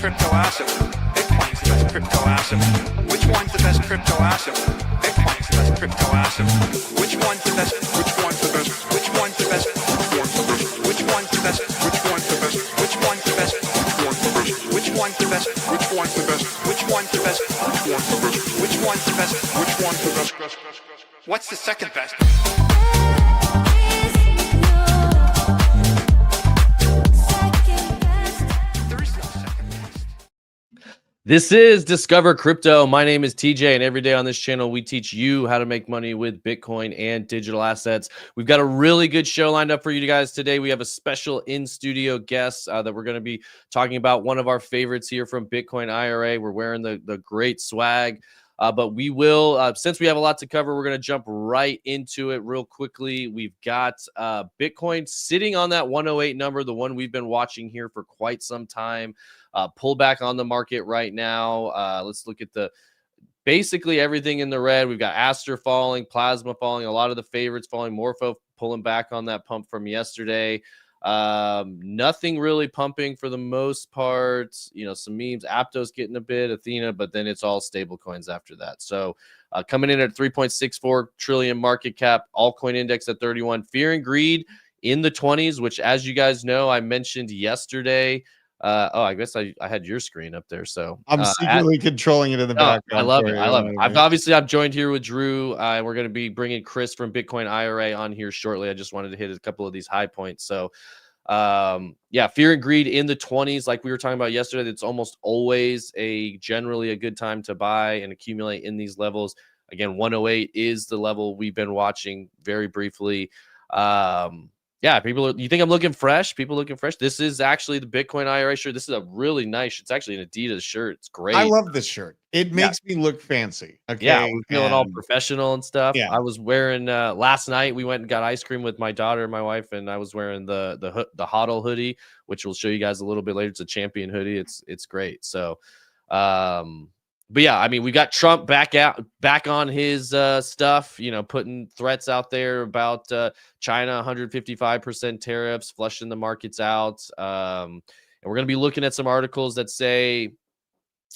crypto asset? Bitcoin's the best crypto asset. Which one's the best crypto asset? Bitcoin's the best crypto asset. Which one's the best? Which one's the best? Which one's the best? Which one's the best? Which one's the best? Which one's the best? Which one's the best? Which one's the best? Which one's the best? Which one's the best? Which one's the best? What's the second best? This is Discover Crypto. My name is TJ, and every day on this channel, we teach you how to make money with Bitcoin and digital assets. We've got a really good show lined up for you guys today. We have a special in-studio guest that we're going to be talking about, one of our favorites here from Bitcoin IRA. We're wearing the great swag. But we will, since we have a lot to cover, we're going to jump right into it real quickly. We've got Bitcoin sitting on that 108 number, the one we've been watching here for quite some time. Pull back on the market right now. Let's look at basically everything in the red. We've got Aster falling, Plasma falling, a lot of the favorites falling, Morpho pulling back on that pump from yesterday. Nothing really pumping for the most part. You know, some memes, Aptos getting a bit, Athena, but then it's all stable coins after that. So coming in at 3.64 trillion market cap, altcoin index at 31, fear and greed in the 20s, which, as you guys know, I mentioned yesterday. I guess I had your screen up there. So I'm secretly controlling it in the background. I love it. I love it. I'm joined here with Drew. We're going to be bringing Chris from Bitcoin IRA on here shortly. I just wanted to hit a couple of these high points. So, yeah, fear and greed in the 20s, like we were talking about yesterday. It's almost always generally a good time to buy and accumulate in these levels. Again, 108 is the level we've been watching very briefly. Yeah, you think I'm looking fresh? People looking fresh. This is actually the Bitcoin IRA shirt. This is a really nice. It's actually an Adidas shirt. It's great. I love this shirt. It makes me look fancy. Okay. Yeah, we're feeling all professional and stuff. Yeah. I was wearing last night. We went and got ice cream with my daughter and my wife, and I was wearing the HODL hoodie, which we'll show you guys a little bit later. It's a champion hoodie. It's great. So, but yeah, I mean, we got Trump back on his stuff, you know, putting threats out there about China, 155% tariffs, flushing the markets out. And we're going to be looking at some articles that say,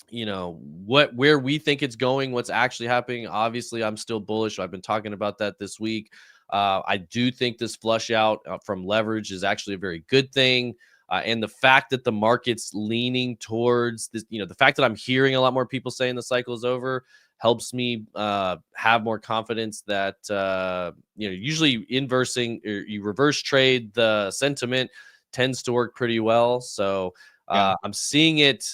you know, where we think it's going, what's actually happening. Obviously, I'm still bullish. I've been talking about that this week. I do think this flush out from leverage is actually a very good thing. And the fact that the market's leaning towards this, you know, the fact that I'm hearing a lot more people saying the cycle is over helps me have more confidence that, you know, usually you reverse trade the sentiment tends to work pretty well. So I'm seeing it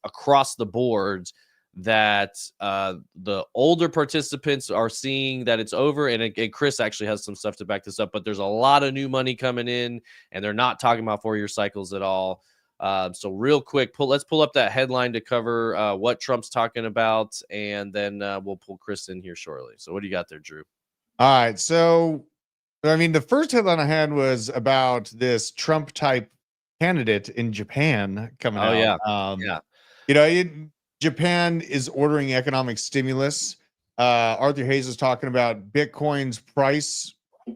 across the board that the older participants are seeing that it's over, and Chris actually has some stuff to back this up, but there's a lot of new money coming in and they're not talking about 4-year cycles at all. So real quick, let's pull up that headline to cover what Trump's talking about, and then we'll pull Chris in here shortly. So what do you got there, Drew? All right. So, I mean, the first headline I had was about this Trump type candidate in Japan coming out. Yeah. You know, Japan is ordering economic stimulus. Arthur Hayes is talking about Bitcoin's price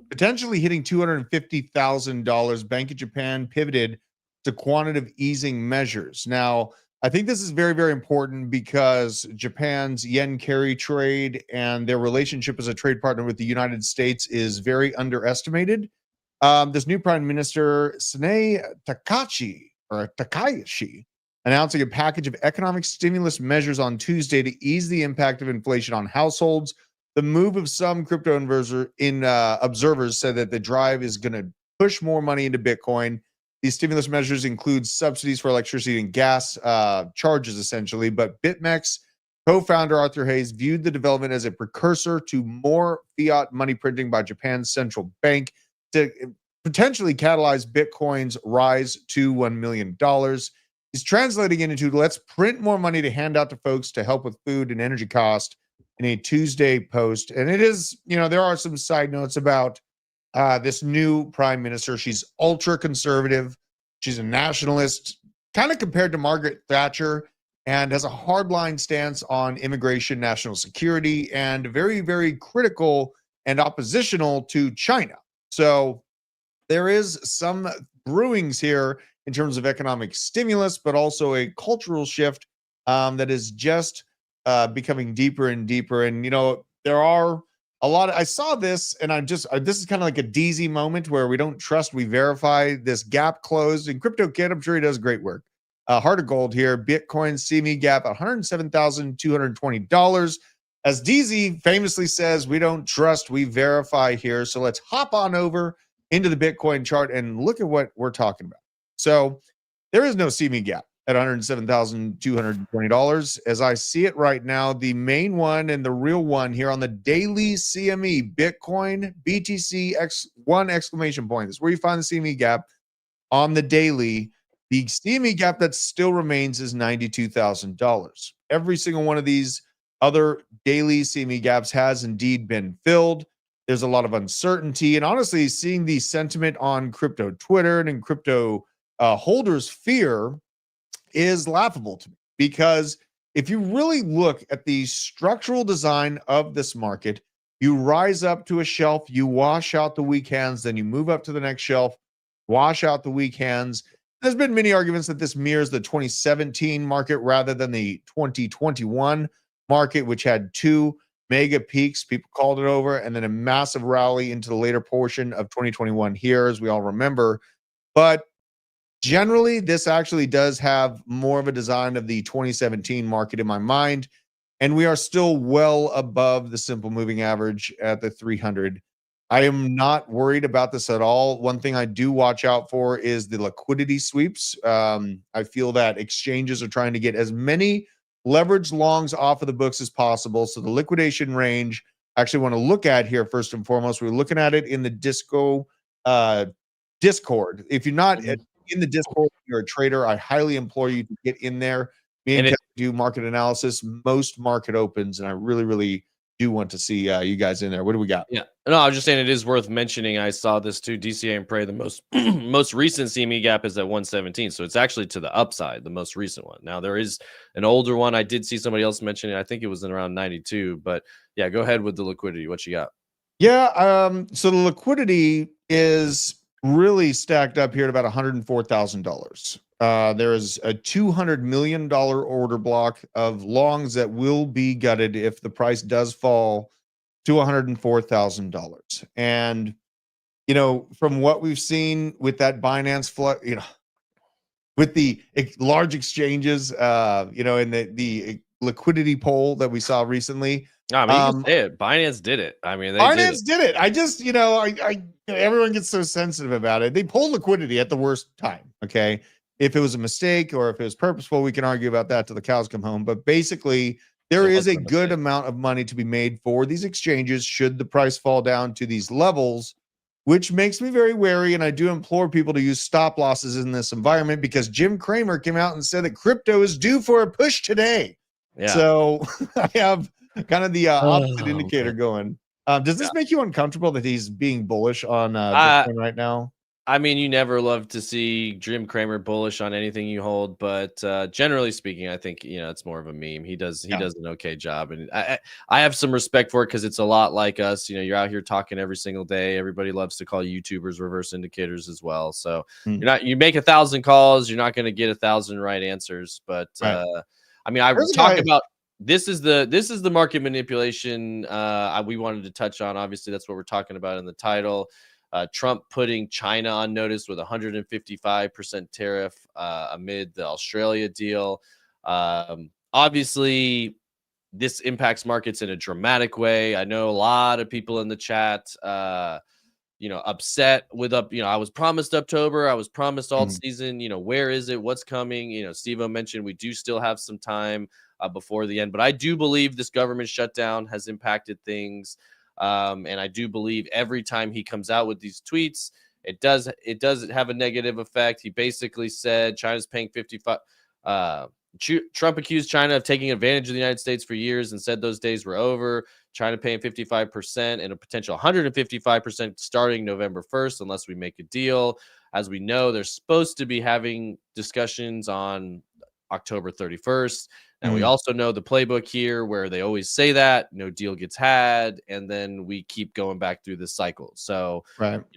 potentially hitting $250,000. Bank of Japan pivoted to quantitative easing measures. Now, I think this is very, very important because Japan's yen carry trade and their relationship as a trade partner with the United States is very underestimated. This new Prime Minister, Sanae Takahashi, announcing a package of economic stimulus measures on Tuesday to ease the impact of inflation on households. The move of some crypto observers said that the drive is going to push more money into Bitcoin. These stimulus measures include subsidies for electricity and gas charges, essentially. But BitMEX co-founder Arthur Hayes viewed the development as a precursor to more fiat money printing by Japan's central bank to potentially catalyze Bitcoin's rise to $1 million. He's translating it into let's print more money to hand out to folks to help with food and energy cost in a Tuesday post. And it is, you know, there are some side notes about this new prime minister. She's ultra conservative. She's a nationalist, kind of compared to Margaret Thatcher, and has a hardline stance on immigration, national security, and very, very critical and oppositional to China. So there is some brewings here in terms of economic stimulus, but also a cultural shift that is just becoming deeper and deeper. And, there are a lot I saw this and this is kind of like a DZ moment where we don't trust, we verify. This gap closed, and Crypto Kid, I'm sure he does great work. Heart of Gold here, Bitcoin CME gap $107,220. As DZ famously says, we don't trust, we verify here. So let's hop on over into the Bitcoin chart and look at what we're talking about. So there is no CME gap at $107,220. As I see it right now, the main one and the real one here on the daily CME, Bitcoin, BTC, one exclamation point. That's where you find the CME gap on the daily. The CME gap that still remains is $92,000. Every single one of these other daily CME gaps has indeed been filled. There's a lot of uncertainty. And honestly, seeing the sentiment on crypto Twitter and in crypto holders' fear is laughable to me, because if you really look at the structural design of this market, you rise up to a shelf, you wash out the weak hands, then you move up to the next shelf, wash out the weak hands. There's been many arguments that this mirrors the 2017 market rather than the 2021 market, which had two mega peaks. People called it over, and then a massive rally into the later portion of 2021 here, as we all remember. But generally, this actually does have more of a design of the 2017 market in my mind, and we are still well above the simple moving average at the 300. I am not worried about this at all. One thing I do watch out for is the liquidity sweeps. I feel that exchanges are trying to get as many leverage longs off of the books as possible. So the liquidation range, I actually want to look at here first and foremost. We're looking at it in the Discord. If you're not in the Discord, you're a trader, I highly implore you to get in there. Me and Kevin do market analysis, most market opens, and I really, really do want to see you guys in there. What do we got? Yeah, no, I was just saying it is worth mentioning. I saw this too. DCA and Prey, the most most recent CME gap is at 117, so it's actually to the upside, the most recent one. Now there is an older one. I did see somebody else mention it. I think it was in around 92. But yeah, go ahead with the liquidity. What you got? Yeah, so the liquidity is really stacked up here at about $104,000. There is a $200 million order block of longs that will be gutted if the price does fall to $104,000. And, from what we've seen with that Binance flood, with the large exchanges, in the liquidity poll that we saw recently. I mean, you can say it. Binance did it. I mean, Binance did it. I just, everyone gets so sensitive about it. They pull liquidity at the worst time. Okay. If it was a mistake or if it was purposeful, we can argue about that till the cows come home. But basically, there is a good amount of money to be made for these exchanges should the price fall down to these levels, which makes me very wary. And I do implore people to use stop losses in this environment, because Jim Cramer came out and said that crypto is due for a push today. Yeah. So I have kind of the opposite indicator going. Does this make you uncomfortable that he's being bullish on Bitcoin right now? I mean, you never love to see Jim Cramer bullish on anything you hold, but generally speaking, I think it's more of a meme. He does an okay job, and I have some respect for it, because it's a lot like us. You're out here talking every single day. Everybody loves to call YouTubers reverse indicators as well. So you make 1,000 calls, you're not going to get 1,000 right answers. But I mean, I was talking about. This is the market manipulation we wanted to touch on. Obviously, that's what we're talking about in the title. Trump putting China on notice with 155% tariff amid the Australia deal. Obviously, this impacts markets in a dramatic way. I know a lot of people in the chat, upset with I was promised October. I was promised alt season. Where is it? What's coming? Steve-O mentioned we do still have some time before the end, but I do believe this government shutdown has impacted things. And I do believe every time he comes out with these tweets, it does have a negative effect. He basically said China's paying 55. Trump accused China of taking advantage of the United States for years and said those days were over. China paying 55% and a potential 155% starting November 1st, unless we make a deal. As we know, they're supposed to be having discussions on October 31st. And we also know the playbook here, where they always say that no deal gets had, and then we keep going back through this cycle. So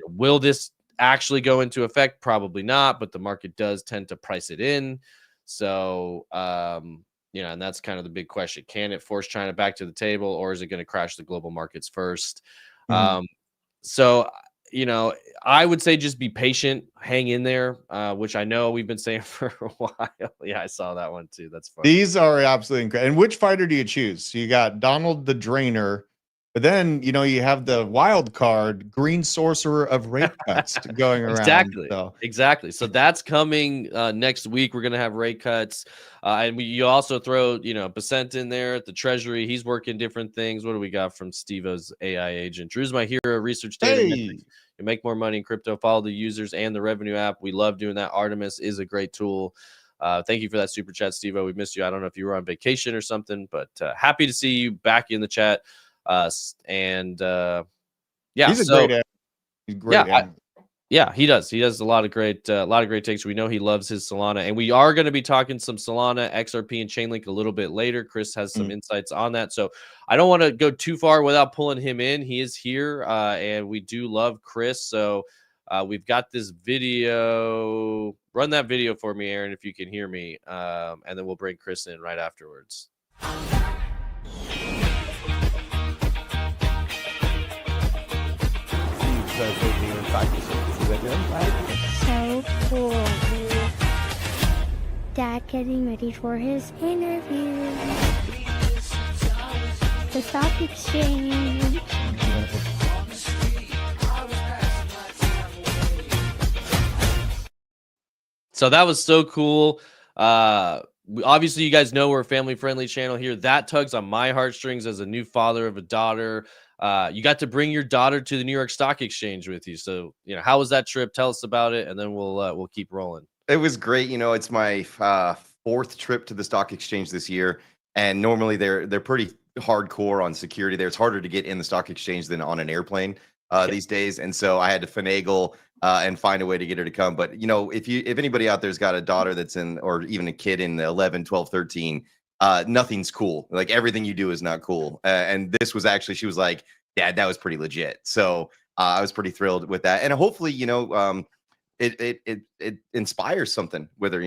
will this actually go into effect? Probably not, but the market does tend to price it in. So, and that's kind of the big question. Can it force China back to the table, or is it going to crash the global markets first? Mhm. So, I would say just be patient, hang in there, which I know we've been saying for a while. Yeah, I saw that one too. That's funny. These are absolutely incredible. And which fighter do you choose? So you got Donald the Drainer, but then you have the wild card, Green Sorcerer of Rate Cuts going around. Exactly. So Exactly. So that's coming next week. We're gonna have rate cuts, and you also throw Basent in there at the Treasury. He's working different things. What do we got from Steve-O's AI agent? Drew's my hero. Research data hey, metrics. You make more money in crypto. Follow the users and the revenue app. We love doing that. Artemis is a great tool. Thank you for that super chat, Steve-O. We missed you. I don't know if you were on vacation or something, but happy to see you back in the chat. Yeah, he's a so great ad. He's a yeah, great analyst. yeah, he does. He does a lot of great takes. We know he loves his Solana, and we are going to be talking some Solana, XRP, and Chainlink a little bit later. Chris has some insights on that, so I don't want to go too far without pulling him in. He is here, and we do love Chris. So we've got this video. Run that video for me, Aaron, if you can hear me, and then we'll bring Chris in right afterwards. So cool, dude. Dad getting ready for his interview. The stock exchange. So that was so cool. Obviously, you guys know we're a family-friendly channel here. That tugs on my heartstrings as a new father of a daughter. You got to bring your daughter to the New York Stock Exchange with you. So, how was that trip? Tell us about it, and then we'll keep rolling. It was great. It's my fourth trip to the stock exchange this year, and normally they're pretty hardcore on security there. It's harder to get in the stock exchange than on an airplane these days, and so I had to finagle and find a way to get her to come. But if anybody out there's got a daughter that's in, or even a kid in 11, 12, 13, nothing's cool. Like, everything you do is not cool. And this was actually, she was like, Dad, that was pretty legit. So I was pretty thrilled with that. And hopefully, it inspires something with her,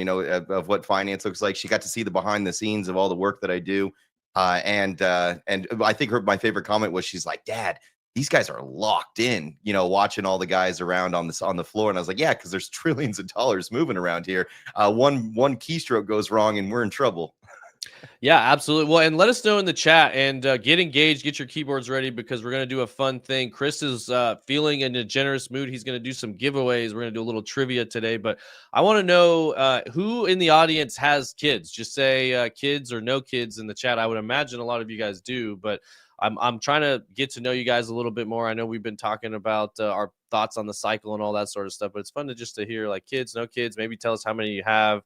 of what finance looks like. She got to see the behind the scenes of all the work that I do. And I think my favorite comment was, she's like, Dad, these guys are locked in, watching all the guys around on the floor. And I was like, yeah, because there's trillions of dollars moving around here. One keystroke goes wrong and we're in trouble. Yeah, absolutely. Well, and let us know in the chat, and get engaged, get your keyboards ready, because we're going to do a fun thing. Chris is feeling in a generous mood. He's going to do some giveaways. We're going to do a little trivia today, but I want to know who in the audience has kids. Just say kids or no kids in the chat. I would imagine a lot of you guys do, but I'm trying to get to know you guys a little bit more. I know we've been talking about our thoughts on the cycle and all that sort of stuff, but it's fun to hear, like, kids, no kids. Maybe tell us how many you have.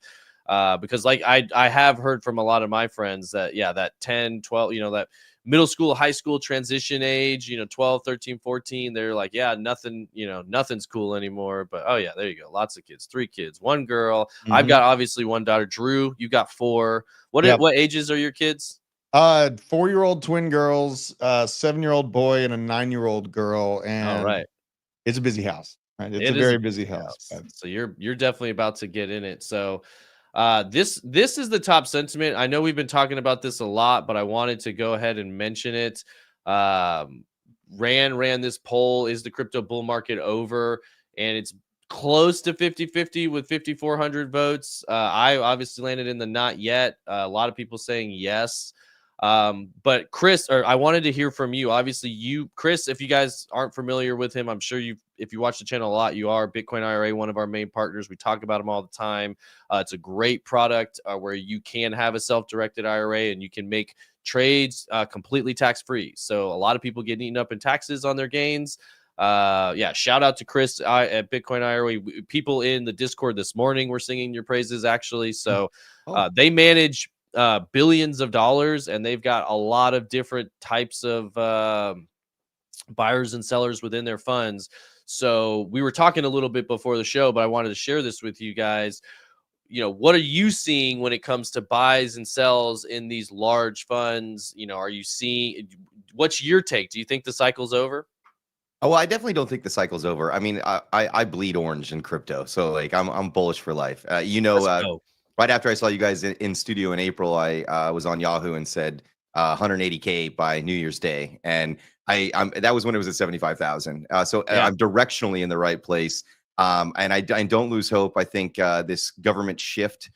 Because like I have heard from a lot of my friends that, that 10, 12, that middle school, high school transition age, 12, 13, 14, they're like, yeah, nothing, nothing's cool anymore. But oh yeah, there you go. Lots of kids, 3 kids, 1 girl. I've got obviously 1 daughter. Drew, you got 4. What ages are your kids? 4-year-old twin girls, 7-year-old boy, and a 9-year-old girl. And all right, it's a busy house. Right? It's a very busy house. So you're definitely about to get in it. So this is the top sentiment. I know we've been talking about this a lot, but I wanted to go ahead and mention it. Ran this poll: is the crypto bull market over? And it's close to 50-50 with 5,400 votes. I obviously landed in the not yet. A lot of people saying yes. But Chris, I wanted to hear from you. Obviously, Chris, if you guys aren't familiar with him, I'm sure if you watch the channel a lot, you are. Bitcoin IRA, one of our main partners. We talk about them all the time. It's a great product where you can have a self-directed IRA and you can make trades completely tax-free. So a lot of people get eaten up in taxes on their gains. Shout out to Chris at Bitcoin IRA. People in the Discord this morning were singing your praises, actually. So they manage billions of dollars, and they've got a lot of different types of buyers and sellers within their funds. So we were talking a little bit before the show, but I wanted to share this with you guys. What are you seeing when it comes to buys and sells in these large funds? Are you seeing, what's your take? Do you think the cycle's over? Oh, well, I definitely don't think the cycle's over. I mean, I bleed orange in crypto, so like I'm bullish for life. Let's go. Right after I saw you guys in studio in April, I was on Yahoo and said 180K by New Year's Day, and I'm that was when it was at 75,000. Yeah. I'm directionally in the right place, and I don't lose hope. I think this government shift,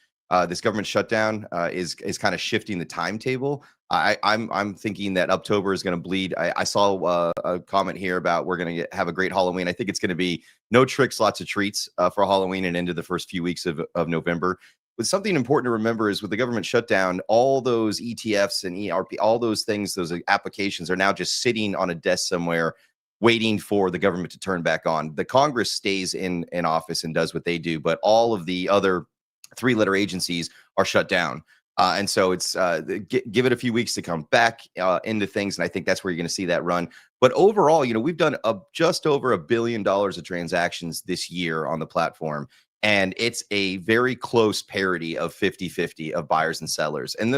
this government shutdown, is kind of shifting the timetable. I'm thinking that October is going to bleed. I saw a comment here about we're going to have a great Halloween. I think it's going to be no tricks, lots of treats for Halloween and into the first few weeks of November. But something important to remember is with the government shutdown, all those ETFs and ERP, all those things, those applications are now just sitting on a desk somewhere waiting for the government to turn back on. The Congress stays in office and does what they do, but all of the other three-letter agencies are shut down. And so it's give it a few weeks to come back into things, and I think that's where you're going to see that run. But overall, we've done just over $1 billion of transactions this year on the platform, and it's a very close parity of 50-50 of buyers and sellers. And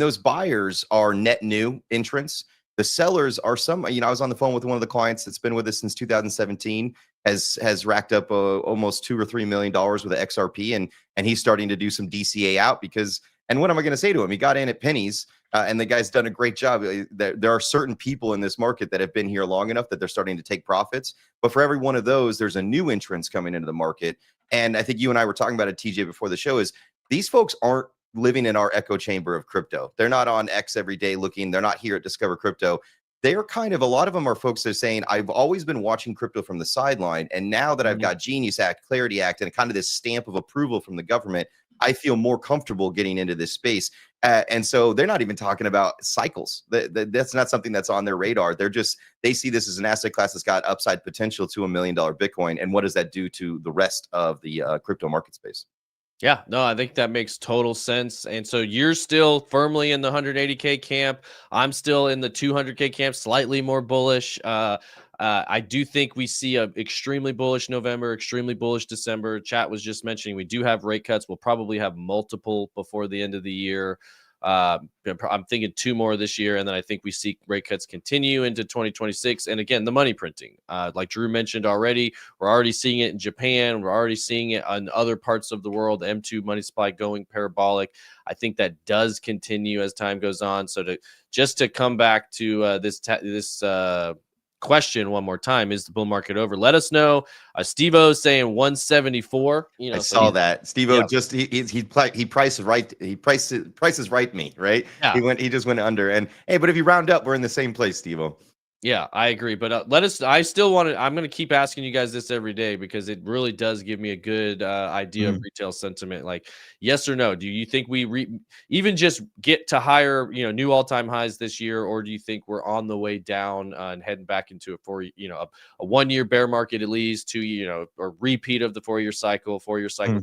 those buyers are net new entrants. The sellers are some. I was on the phone with one of the clients that's been with us since 2017, has racked up almost $2 or $3 million with the XRP, and he's starting to do some DCA out because. And what am I going to say to him? He got in at pennies, and the guy's done a great job. There are certain people in this market that have been here long enough that they're starting to take profits. But for every one of those, there's a new entrance coming into the market. And I think you and I were talking about it, TJ, before the show, is these folks aren't living in our echo chamber of crypto. They're not on X every day looking. They're not here at Discover Crypto. They're kind of, a lot of them are folks that are saying, I've always been watching crypto from the sideline. And now that I've got Genius Act, Clarity Act, and kind of this stamp of approval from the government, I feel more comfortable getting into this space. And so they're not even talking about cycles. That's not something that's on their radar. They see this as an asset class that's got upside potential to $1 million Bitcoin. And what does that do to the rest of the crypto market space? Yeah, no, I think that makes total sense. And so you're still firmly in the 180K camp. I'm still in the 200K camp, slightly more bullish. I do think we see a extremely bullish November, extremely bullish December. Chat was just mentioning we do have rate cuts. We'll probably have multiple before the end of the year. I'm thinking 2 more this year, and then I think we see rate cuts continue into 2026. And again, the money printing, like Drew mentioned already, we're already seeing it in Japan. We're already seeing it in other parts of the world. M2 money supply going parabolic. I think that does continue as time goes on. So to come back to this question one more time, is the bull market over? Let us know. Steve-O saying 174. I saw that. Steve-O just he prices right me, right? Yeah. He just went under. And hey, but if you round up, we're in the same place, Steve-O. Yeah, I agree. But I'm going to keep asking you guys this every day because it really does give me a good idea of retail sentiment. Like, yes or no? Do you think we even just get to higher, new all-time highs this year? Or do you think we're on the way down and heading back into a 1-year bear market, at least 2, or repeat of the 4-year cycle, 4-year cycle?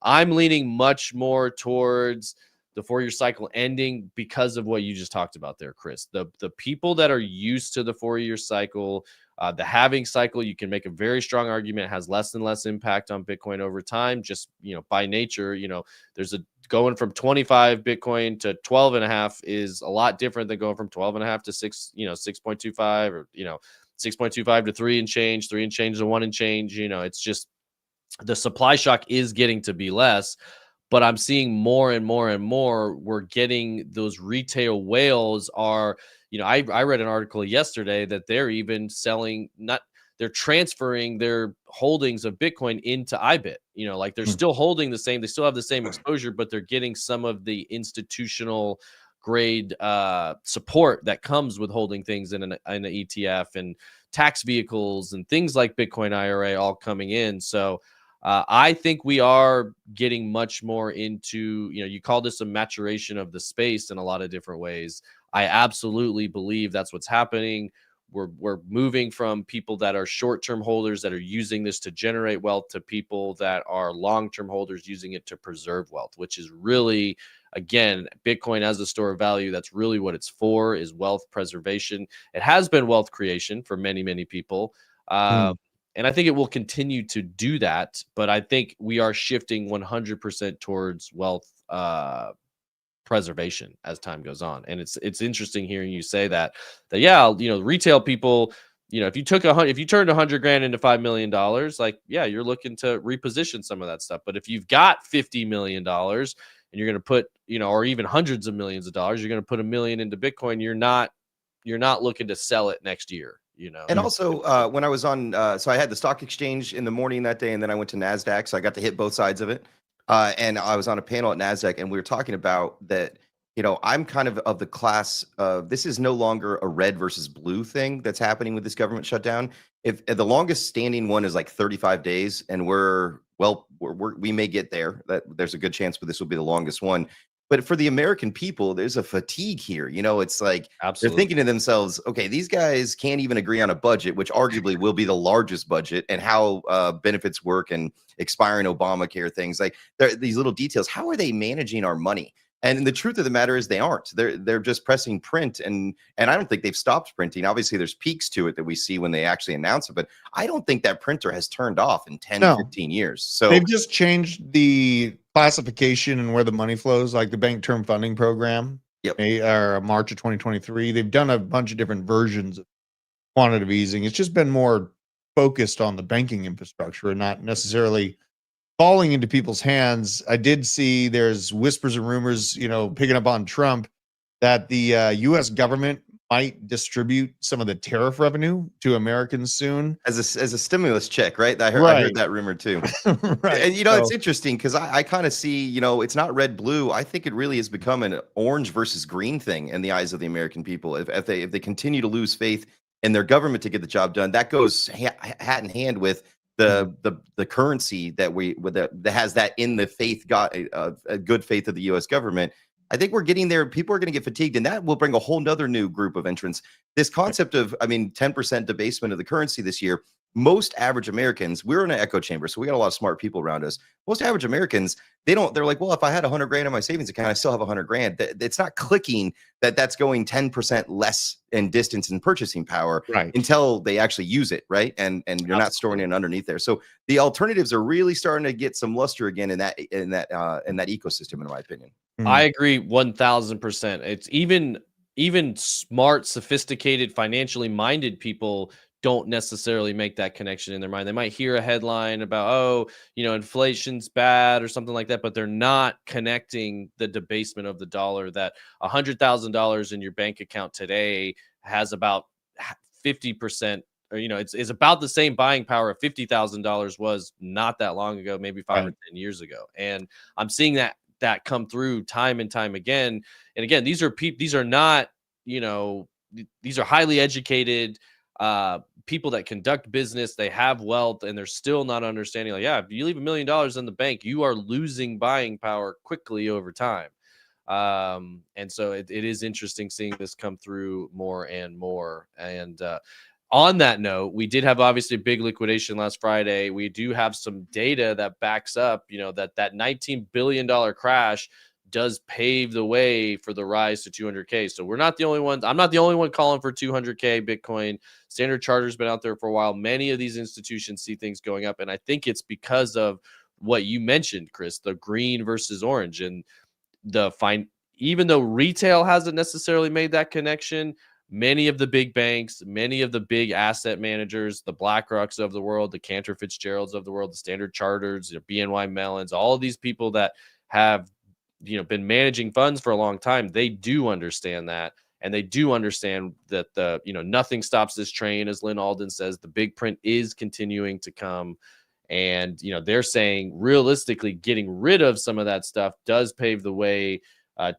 I'm leaning much more towards the 4-year cycle ending because of what you just talked about there, Chris. The people that are used to the 4-year cycle, the halving cycle, you can make a very strong argument has less and less impact on Bitcoin over time. Just, by nature, there's going from 25 Bitcoin to 12.5 is a lot different than going from 12.5 to 6.25 or, 6.25 to 3 and change to 1 and change. It's just the supply shock is getting to be less. But I'm seeing more and more and more. We're getting those retail whales are, I read an article yesterday that they're even they're transferring their holdings of Bitcoin into IBIT. Like they're still holding the same, they still have the same exposure, but they're getting some of the institutional grade support that comes with holding things in an ETF and tax vehicles and things like Bitcoin IRA all coming in. So I think we are getting much more into, you call this a maturation of the space in a lot of different ways. I absolutely believe that's what's happening. We're moving from people that are short-term holders that are using this to generate wealth to people that are long-term holders using it to preserve wealth, which is really, again, Bitcoin as a store of value. That's really what it's for, is wealth preservation. It has been wealth creation for many, many people. And I think it will continue to do that, but I think we are shifting 100% towards wealth preservation as time goes on. And it's interesting hearing you say that retail people, if you turned 100 grand into $5 million, like, yeah, you're looking to reposition some of that stuff. But if you've got $50 million and you're going to put, or even hundreds of millions of dollars, you're going to put $1 million into Bitcoin. You're not looking to sell it next year, And also, when I was on, so I had the stock exchange in the morning that day, and then I went to NASDAQ, so I got to hit both sides of it. And I was on a panel at NASDAQ, and we were talking about that. I'm kind of the class of this is no longer a red versus blue thing that's happening with this government shutdown. If the longest standing one is like 35 days, and we may get there. That there's a good chance, but this will be the longest one. But for the American people, there's a fatigue here. It's like absolutely, they're thinking to themselves, okay, these guys can't even agree on a budget, which arguably will be the largest budget, and how benefits work and expiring Obamacare things. Like these little details. How are they managing our money? And the truth of the matter is they aren't. They're just pressing print, and I don't think they've stopped printing. Obviously, there's peaks to it that we see when they actually announce it, but I don't think that printer has turned off in 10, 15 years. So they've just changed the classification and where the money flows, like the bank term funding program. Yep. March of 2023. They've done a bunch of different versions of quantitative easing. It's just been more focused on the banking infrastructure and not necessarily falling into people's hands. I did see there's whispers and rumors, picking up on Trump, that the U.S. government might distribute some of the tariff revenue to Americans soon as a stimulus check, right? I heard that rumor too. Right. And it's interesting because I kind of see, it's not red blue. I think it really has become an orange versus green thing in the eyes of the American people. If they continue to lose faith in their government to get the job done, that goes hat in hand with the currency that has that in the faith, a good faith of the U.S. government. I think we're getting there. People are going to get fatigued, and that will bring a whole nother new group of entrants. This concept of, 10% debasement of the currency this year. Most average Americans, we're in an echo chamber, so we got a lot of smart people around us. Most average Americans, they're like, well, if I had 100 grand in my savings account, I still have 100 grand. It's not clicking that's going 10% less in distance and purchasing power, right, until they actually use it, right? And you're not storing it underneath there. So the alternatives are really starting to get some luster again in that ecosystem, in my opinion. I agree 1000%. It's even smart, sophisticated, financially minded people don't necessarily make that connection in their mind. They might hear a headline about, inflation's bad or something like that, but they're not connecting the debasement of the dollar, that $100,000 in your bank account today has about 50%, or, it's about the same buying power of $50,000 was not that long ago, maybe 5 or 10 years ago. And I'm seeing that come through time and time again. And again, these are not, these are highly educated people that conduct business. They have wealth, and they're still not understanding, like, yeah, if you leave $1 million in the bank, you are losing buying power quickly over time. And so it is interesting seeing this come through more and more. And on that note, we did have obviously a big liquidation last Friday. We do have some data that backs up, that $19 billion crash does pave the way for the rise to 200K. So we're not the only ones. I'm not the only one calling for 200K Bitcoin. Standard Charter's been out there for a while. Many of these institutions see things going up. And I think it's because of what you mentioned, Chris, the green versus orange, and even though retail hasn't necessarily made that connection, many of the big banks, many of the big asset managers, the BlackRocks of the world, the Cantor Fitzgeralds of the world, the Standard Charters, BNY Mellons, all of these people that have been managing funds for a long time, they do understand that. And they do understand that nothing stops this train, as Lynn Alden says. The big print is continuing to come. And, they're saying realistically getting rid of some of that stuff does pave the way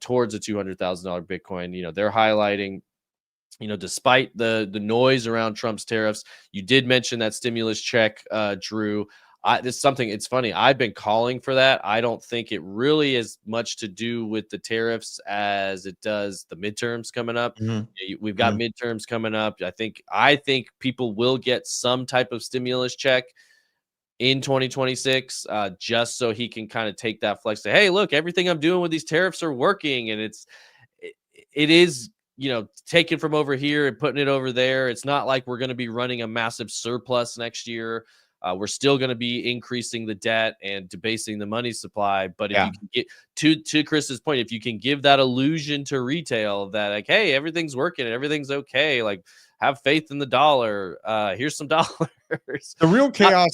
towards a $200,000 Bitcoin. They're highlighting, despite the noise around Trump's tariffs. You did mention that stimulus check, Drew. It's funny. I've been calling for that. I don't think it really is much to do with the tariffs as it does the midterms coming up. We've got midterms coming up. I think people will get some type of stimulus check in 2026, just so he can kind of take that flex, say, hey, look, everything I'm doing with these tariffs are working. And it is, taken from over here and putting it over there. It's not like we're going to be running a massive surplus next year. We're still going to be increasing the debt and debasing the money supply. But if you can get to Chris's point, if you can give that illusion to retail that, like, hey, everything's working and everything's okay, like, have faith in the dollar. Here's some dollars. The real chaos.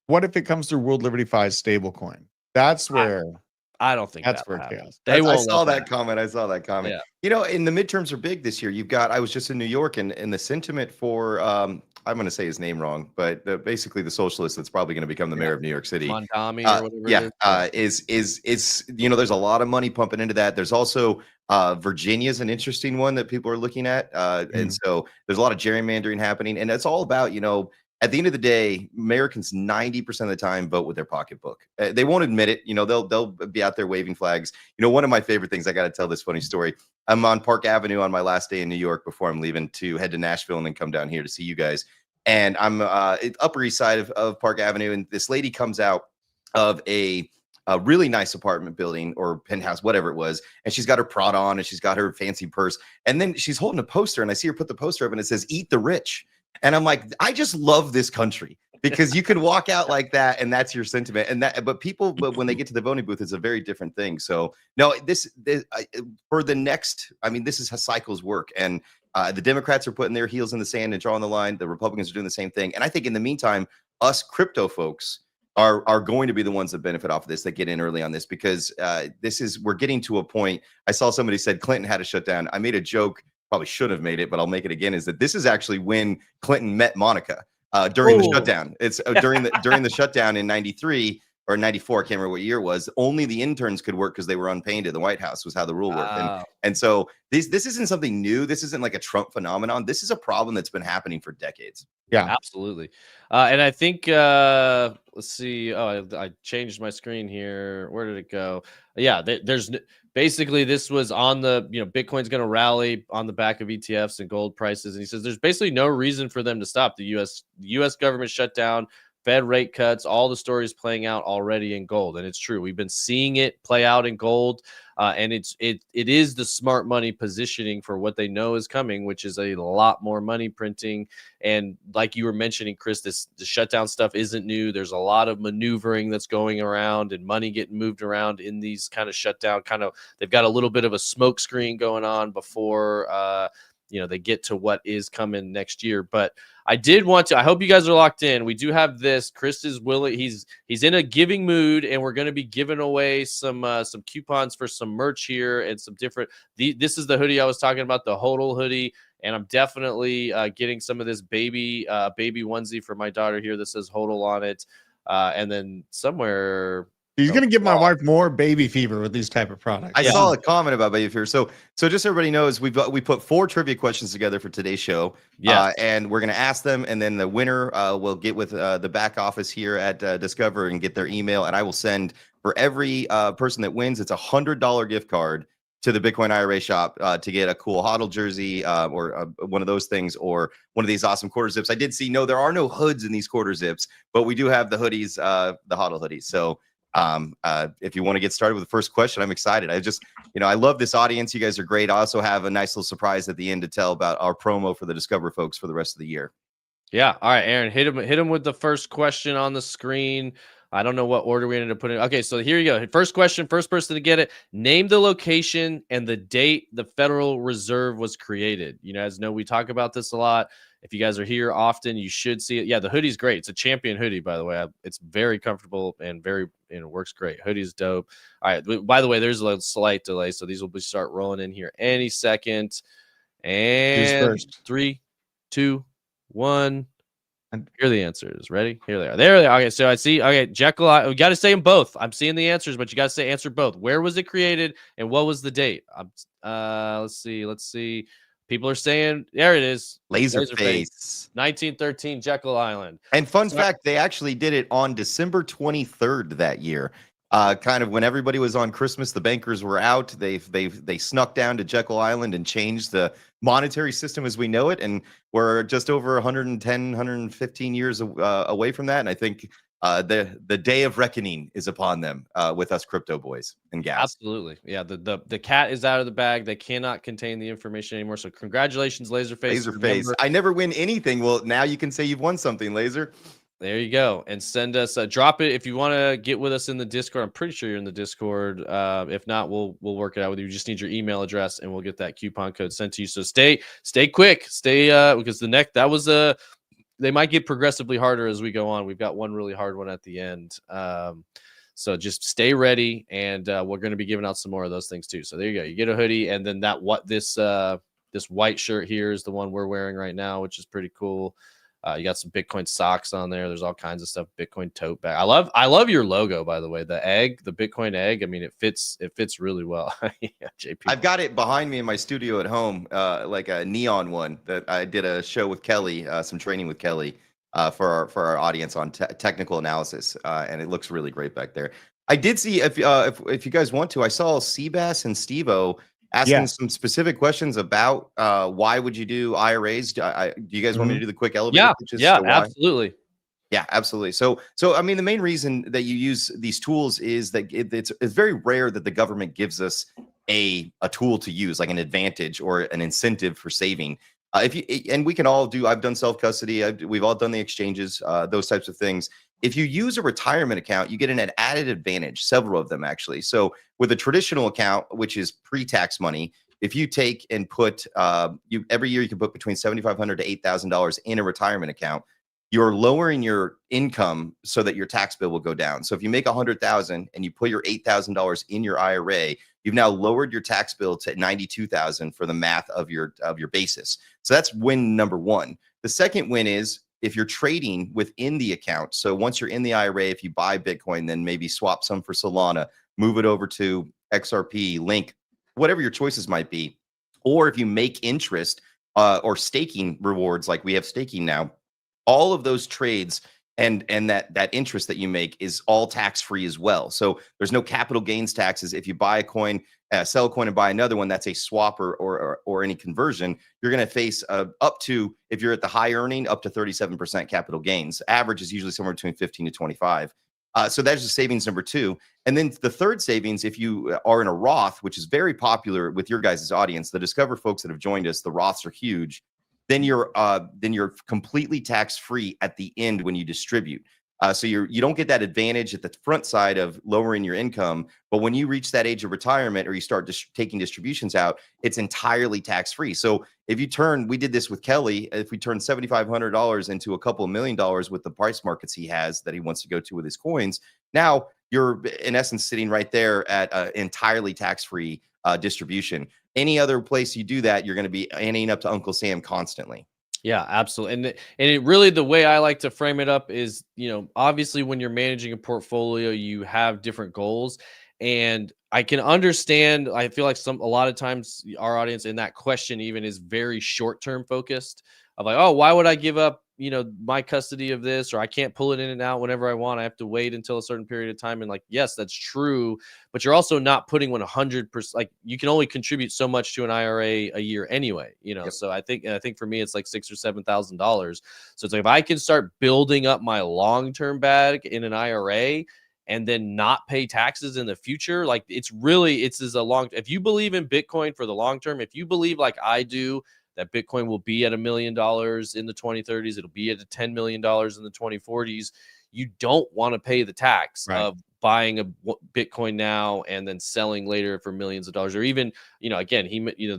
What if it comes through World Liberty 5 stablecoin? That's where I don't think that's that where will happen. chaos. They I won't saw let that comment. I saw that comment. Yeah. You know, and the midterms are big this year. I was just in New York, and the sentiment for I'm going to say his name wrong, but basically the socialist that's probably going to become the mayor of New York City. Mondami or whatever it is you know, there's a lot of money pumping into that. There's also Virginia's an interesting one that people are looking at, and so there's a lot of gerrymandering happening, and it's all about, you know, at the end of the day, Americans 90% of the time vote with their pocketbook. They won't admit it. You know, they'll be out there waving flags. You know, one of my favorite things, I got to tell this funny story. I'm on Park Avenue on my last day in New York before I'm leaving to head to Nashville and then come down here to see you guys. And I'm Upper East Side of Park Avenue, and this lady comes out of a really nice apartment building or penthouse, whatever it was, and she's got her Prada on and she's got her fancy purse, and then she's holding a poster, and I see her put the poster up and it says "Eat the Rich." And I'm like, I just love this country because you can walk out like that and that's your sentiment. And but when they get to the voting booth, it's a very different thing. So no, this for the next, I mean, this is how cycles work. And the Democrats are putting their heels in the sand and drawing the line. The Republicans are doing the same thing. And I think in the meantime, us crypto folks are going to be the ones that benefit off of this, that get in early on this, because we're getting to a point. I saw somebody said Clinton had to shut down. I made a joke, probably should have made it, but I'll make it again, is that this is actually when Clinton met Monica during the shutdown. It's during the shutdown in 93 or 94. I can't remember what year it was. Only the interns could work because they were unpaid at the White House, was how the rule worked. And so this isn't something new. This isn't like a Trump phenomenon. This is a problem that's been happening for decades. Yeah, absolutely. And I think let's see. Oh, I changed my screen here. Where did it go? Yeah, there's basically, this was on the, you know, Bitcoin's going to rally on the back of ETFs and gold prices, and he says there's basically no reason for them to stop. The U.S. government shutdown, Fed rate cuts, all the stories playing out already in gold, and it's true. We've been seeing it play out in gold, and it is the smart money positioning for what they know is coming, which is a lot more money printing. And like you were mentioning, Chris, the shutdown stuff isn't new. There's a lot of maneuvering that's going around and money getting moved around in these kind of shutdown. They've got a little bit of a smoke screen going on before you know, they get to what is coming next year. But I did want to, I hope you guys are locked in. We do have this. Chris is willing. He's in a giving mood, and we're going to be giving away some coupons for some merch here and some different. This is the hoodie I was talking about, the HODL hoodie, and I'm definitely getting some of this baby onesie for my daughter here that says HODL on it, and then somewhere. He's going to give my wife more baby fever with these type of products. I saw a comment about baby fever. So just so everybody knows, we put 4 trivia questions together for today's show. Yeah, and we're going to ask them, and then the winner will get with the back office here at Discover and get their email. And I will send, for every person that wins, it's $100 gift card to the Bitcoin IRA shop to get a cool HODL jersey or one of those things, or one of these awesome quarter zips. I did see, no, there are no hoods in these quarter zips, but we do have the hoodies, the HODL hoodies. So if you want to get started with the first question, I'm excited. I just, you know, I love this audience. You guys are great. I also have a nice little surprise at the end to tell about our promo for the Discover folks for the rest of the year. Yeah. All right, Aaron, hit him with the first question on the screen. I don't know what order we ended up putting. Okay, so here you go. First question, first person to get it. Name the location and the date the Federal Reserve was created. You guys know we talk about this a lot. If you guys are here often, you should see it. Yeah, the hoodie's great. It's a champion hoodie, by the way. It's very comfortable and it works great. Hoodie's dope. All right. By the way, there's a slight delay, so these will start rolling in here any second. And 3, 2, 1. And here are the answers. Ready? Here they are. There they are. Okay, so I see. Okay, Jekyll. We got to say them both. I'm seeing the answers, but you got to say answer both. Where was it created, and what was the date? Let's see. People are saying, there it is. Laserface. 1913 Jekyll Island. And fun fact, they actually did it on December 23rd that year. Kind of when everybody was on Christmas, the bankers were out. They snuck down to Jekyll Island and changed the monetary system as we know it. And we're just over 110, 115 years away from that. And I think the day of reckoning is upon them with us crypto boys and gals. Absolutely. Yeah, the cat is out of the bag. They cannot contain the information anymore. So congratulations, Laserface. Laserface. I never win anything. Well, now you can say you've won something, Laser. There you go. And send us drop it if you want to get with us in the Discord. I'm pretty sure you're in the Discord. If not, we'll work it out with you. You just need your email address and we'll get that coupon code sent to you. So stay quick. Because the next that was they might get progressively harder as we go on. We've got one really hard one at the end. So just stay ready, and we're going to be giving out some more of those things too. So there you go. You get a hoodie, and then this white shirt here is the one we're wearing right now, which is pretty cool. You got some Bitcoin socks on there. There's all kinds of stuff. Bitcoin tote bag. I love your logo, by the way. The egg, the Bitcoin egg. I mean, it fits really well. Yeah, JP. I've got it behind me in my studio at home, like a neon one that I did a show with Kelly, some training with Kelly for our audience on technical analysis, and it looks really great back there. I did see if you guys want to, I saw Seabass and Steve-O asking some specific questions about why would you do IRAs? Do you guys want me to do the quick elevator pitches? Yeah, absolutely. Yeah, absolutely. So I mean, the main reason that you use these tools is that it's very rare that the government gives us a tool to use, like an advantage or an incentive for saving. And we can all do. I've done self custody. We've all done the exchanges, those types of things. If you use a retirement account, you get an added advantage, several of them actually. So with a traditional account, which is pre-tax money, if you take and put every year you can put between $7,500 to $8,000 in a retirement account, you're lowering your income so that your tax bill will go down. So if you make $100,000 and you put your $8,000 in your IRA, you've now lowered your tax bill to $92,000 for the math of your basis. So that's win number one. The second win is if you're trading within the account. So once you're in the IRA, if you buy Bitcoin, then maybe swap some for Solana, move it over to XRP, Link, whatever your choices might be. Or if you make interest or staking rewards, like we have staking now, all of those trades and that interest that you make is all tax-free as well. So there's no capital gains taxes. If you buy a coin, sell a coin and buy another one, that's a swap or any conversion, you're going to face up to, if you're at the high earning, up to 37% capital gains. Average is usually somewhere between 15 to 25. So that's the savings number two. And then the third savings, if you are in a Roth, which is very popular with your guys' audience, the Discover folks that have joined us, the Roths are huge. Then you're completely tax-free at the end when you distribute. So you don't get that advantage at the front side of lowering your income, but when you reach that age of retirement or you start taking distributions out, it's entirely tax-free. So if we did this with Kelly, if we turn $7,500 into a couple of $1 million with the price markets he has that he wants to go to with his coins, now you're in essence sitting right there at entirely tax-free distribution. Any other place you do that, you're going to be anteing up to Uncle Sam constantly. Yeah, absolutely. And it really, the way I like to frame it up is, obviously when you're managing a portfolio, you have different goals, and I can understand. I feel like a lot of times our audience in that question even is very short-term focused of like, oh, why would I give up, my custody of this, or I can't pull it in and out whenever I want. I have to wait until a certain period of time. And like, yes, that's true, but you're also not putting 100%. Like, you can only contribute so much to an IRA a year anyway, Yep. So I think for me, it's like $6,000 or $7,000. So it's like, if I can start building up my long-term bag in an IRA and then not pay taxes in the future, like if you believe in Bitcoin for the long term, if you believe like I do, that Bitcoin will be at $1 million in the 2030s. It'll be at $10 million in the 2040s. You don't want to pay the tax of buying a Bitcoin now and then selling later for millions of dollars, or even, again,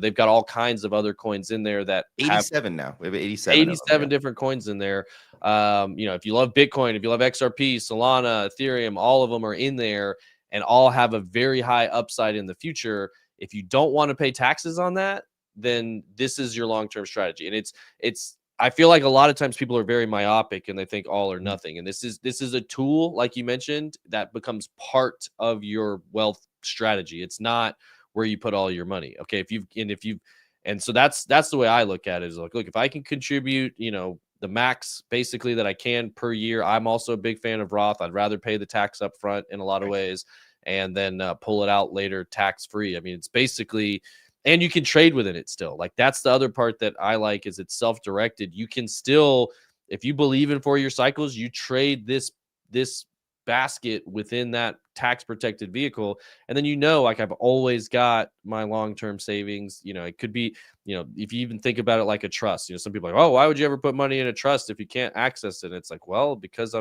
they've got all kinds of other coins in there that 87 now. We have 87 different coins in there. If you love Bitcoin, if you love XRP, Solana, Ethereum, all of them are in there and all have a very high upside in the future. If you don't want to pay taxes on that, then this is your long-term strategy. And I feel like a lot of times people are very myopic and they think all or nothing. And this is a tool, like you mentioned, that becomes part of your wealth strategy. It's not where you put all your money. Okay. So that's the way I look at it, is like, look, if I can contribute, the max basically that I can per year. I'm also a big fan of Roth. I'd rather pay the tax up front in a lot of ways and then pull it out later tax-free. I mean, it's basically, and you can trade within it still. Like, that's the other part that I like, is it's self-directed. You can still, if you believe in 4-year cycles, you trade this basket within that tax protected vehicle. And then, like I've always got my long-term savings. It could be, if you even think about it like a trust, some people are like, oh, why would you ever put money in a trust if you can't access it? And it's like, well, because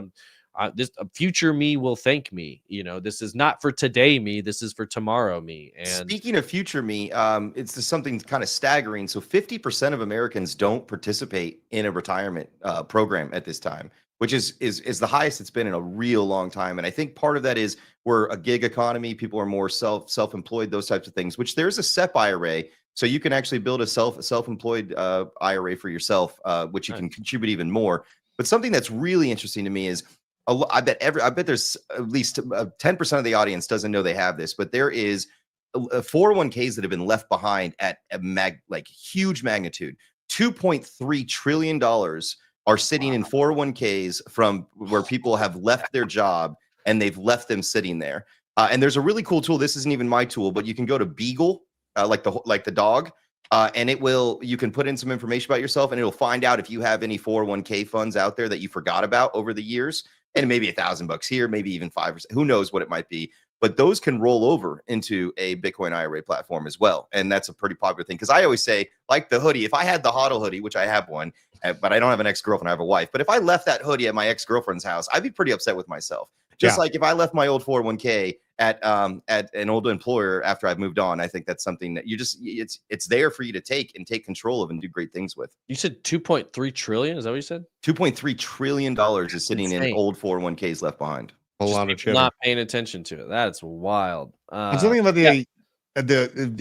this future me will thank me. This is not for today me. This is for tomorrow me. And speaking of future me, it's just something kind of staggering. So 50% of Americans don't participate in a retirement program at this time, which is the highest it's been in a real long time. And I think part of that is we're a gig economy. People are more self-employed, those types of things, which there's a SEP IRA. So you can actually build a self-employed IRA for yourself, which you can contribute even more. But something that's really interesting to me is I bet there's at least 10% of the audience doesn't know they have this, but there is 401ks that have been left behind at a huge magnitude. $2.3 trillion are sitting in 401ks from where people have left their job and they've left them sitting there. And there's a really cool tool. This isn't even my tool, but you can go to Beagle, like the dog. And you can put in some information about yourself and it'll find out if you have any 401k funds out there that you forgot about over the years. And maybe $1,000 here, maybe even 5%. Who knows what it might be? But those can roll over into a Bitcoin IRA platform as well. And that's a pretty popular thing. Because I always say, like the hoodie, if I had the HODL hoodie, which I have one, but I don't have an ex-girlfriend, I have a wife. But if I left that hoodie at my ex-girlfriend's house, I'd be pretty upset with myself. Just like if I left my old 401k at an old employer after I've moved on, I think that's something that it's there for you to take control of and do great things with. You said 2.3 trillion. Is that what you said? $2.3 trillion is sitting in old 401ks left behind. A lot of not paying attention to it. That's wild. And something about the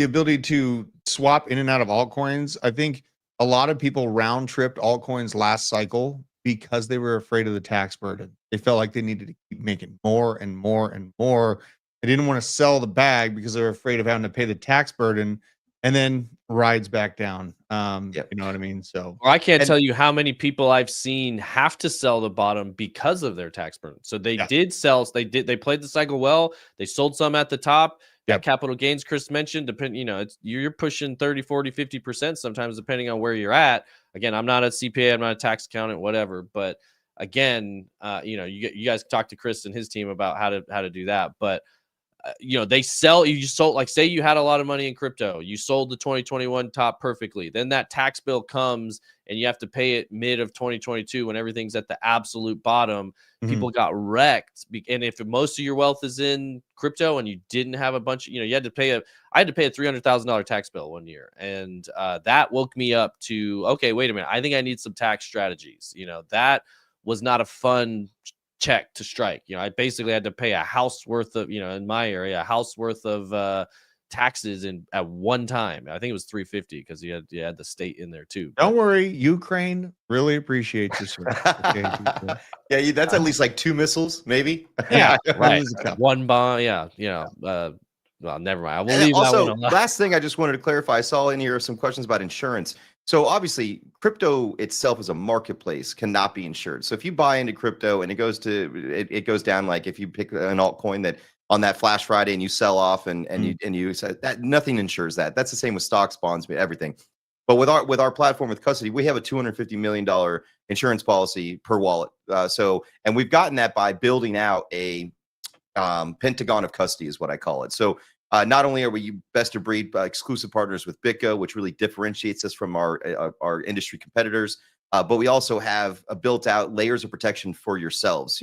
ability to swap in and out of altcoins. I think a lot of people round tripped altcoins last cycle because they were afraid of the tax burden. They felt like they needed to keep making more and more and more. They didn't want to sell the bag because they were afraid of having to pay the tax burden, and then rides back down. You know what I mean? So I can't tell you how many people I've seen have to sell the bottom because of their tax burden. So they did sell. They played the cycle well. They sold some at the top. That capital gains Chris mentioned, you're pushing 30, 40, 50% sometimes, depending on where you're at. Again, I'm not a CPA, I'm not a tax accountant, whatever. But again, you guys talk to Chris and his team about how to do that. But they sell, you sold, like say you had a lot of money in crypto, you sold the 2021 top perfectly. Then that tax bill comes and you have to pay it mid of 2022 when everything's at the absolute bottom. People got wrecked. And if most of your wealth is in crypto and you didn't have a bunch of, I had to pay a $300,000 tax bill one year. And that woke me up to, okay, wait a minute. I think I need some tax strategies. That was not a fun check to strike. I basically had to pay a house worth of, in my area, a house worth of taxes at one time. I think it was $350 because you had the state in there too. Don't worry, Ukraine really appreciats you, sir. Okay, that's at least like 2 missiles, maybe. Yeah, right. One bomb. Well, never mind. I will leave that one alone. Last thing I just wanted to clarify. I saw in here some questions about insurance. So obviously, crypto itself as a marketplace cannot be insured. So if you buy into crypto and it goes down, like if you pick an altcoin that on that Flash Friday and you sell off and you said that, nothing insures that. That's the same with stocks, bonds, everything. But with our platform with custody, we have a $250 million insurance policy per wallet. And we've gotten that by building out a pentagon of custody is what I call it. So not only are we best of breed exclusive partners with BitGo, which really differentiates us from our industry competitors, but we also have built out layers of protection for yourselves.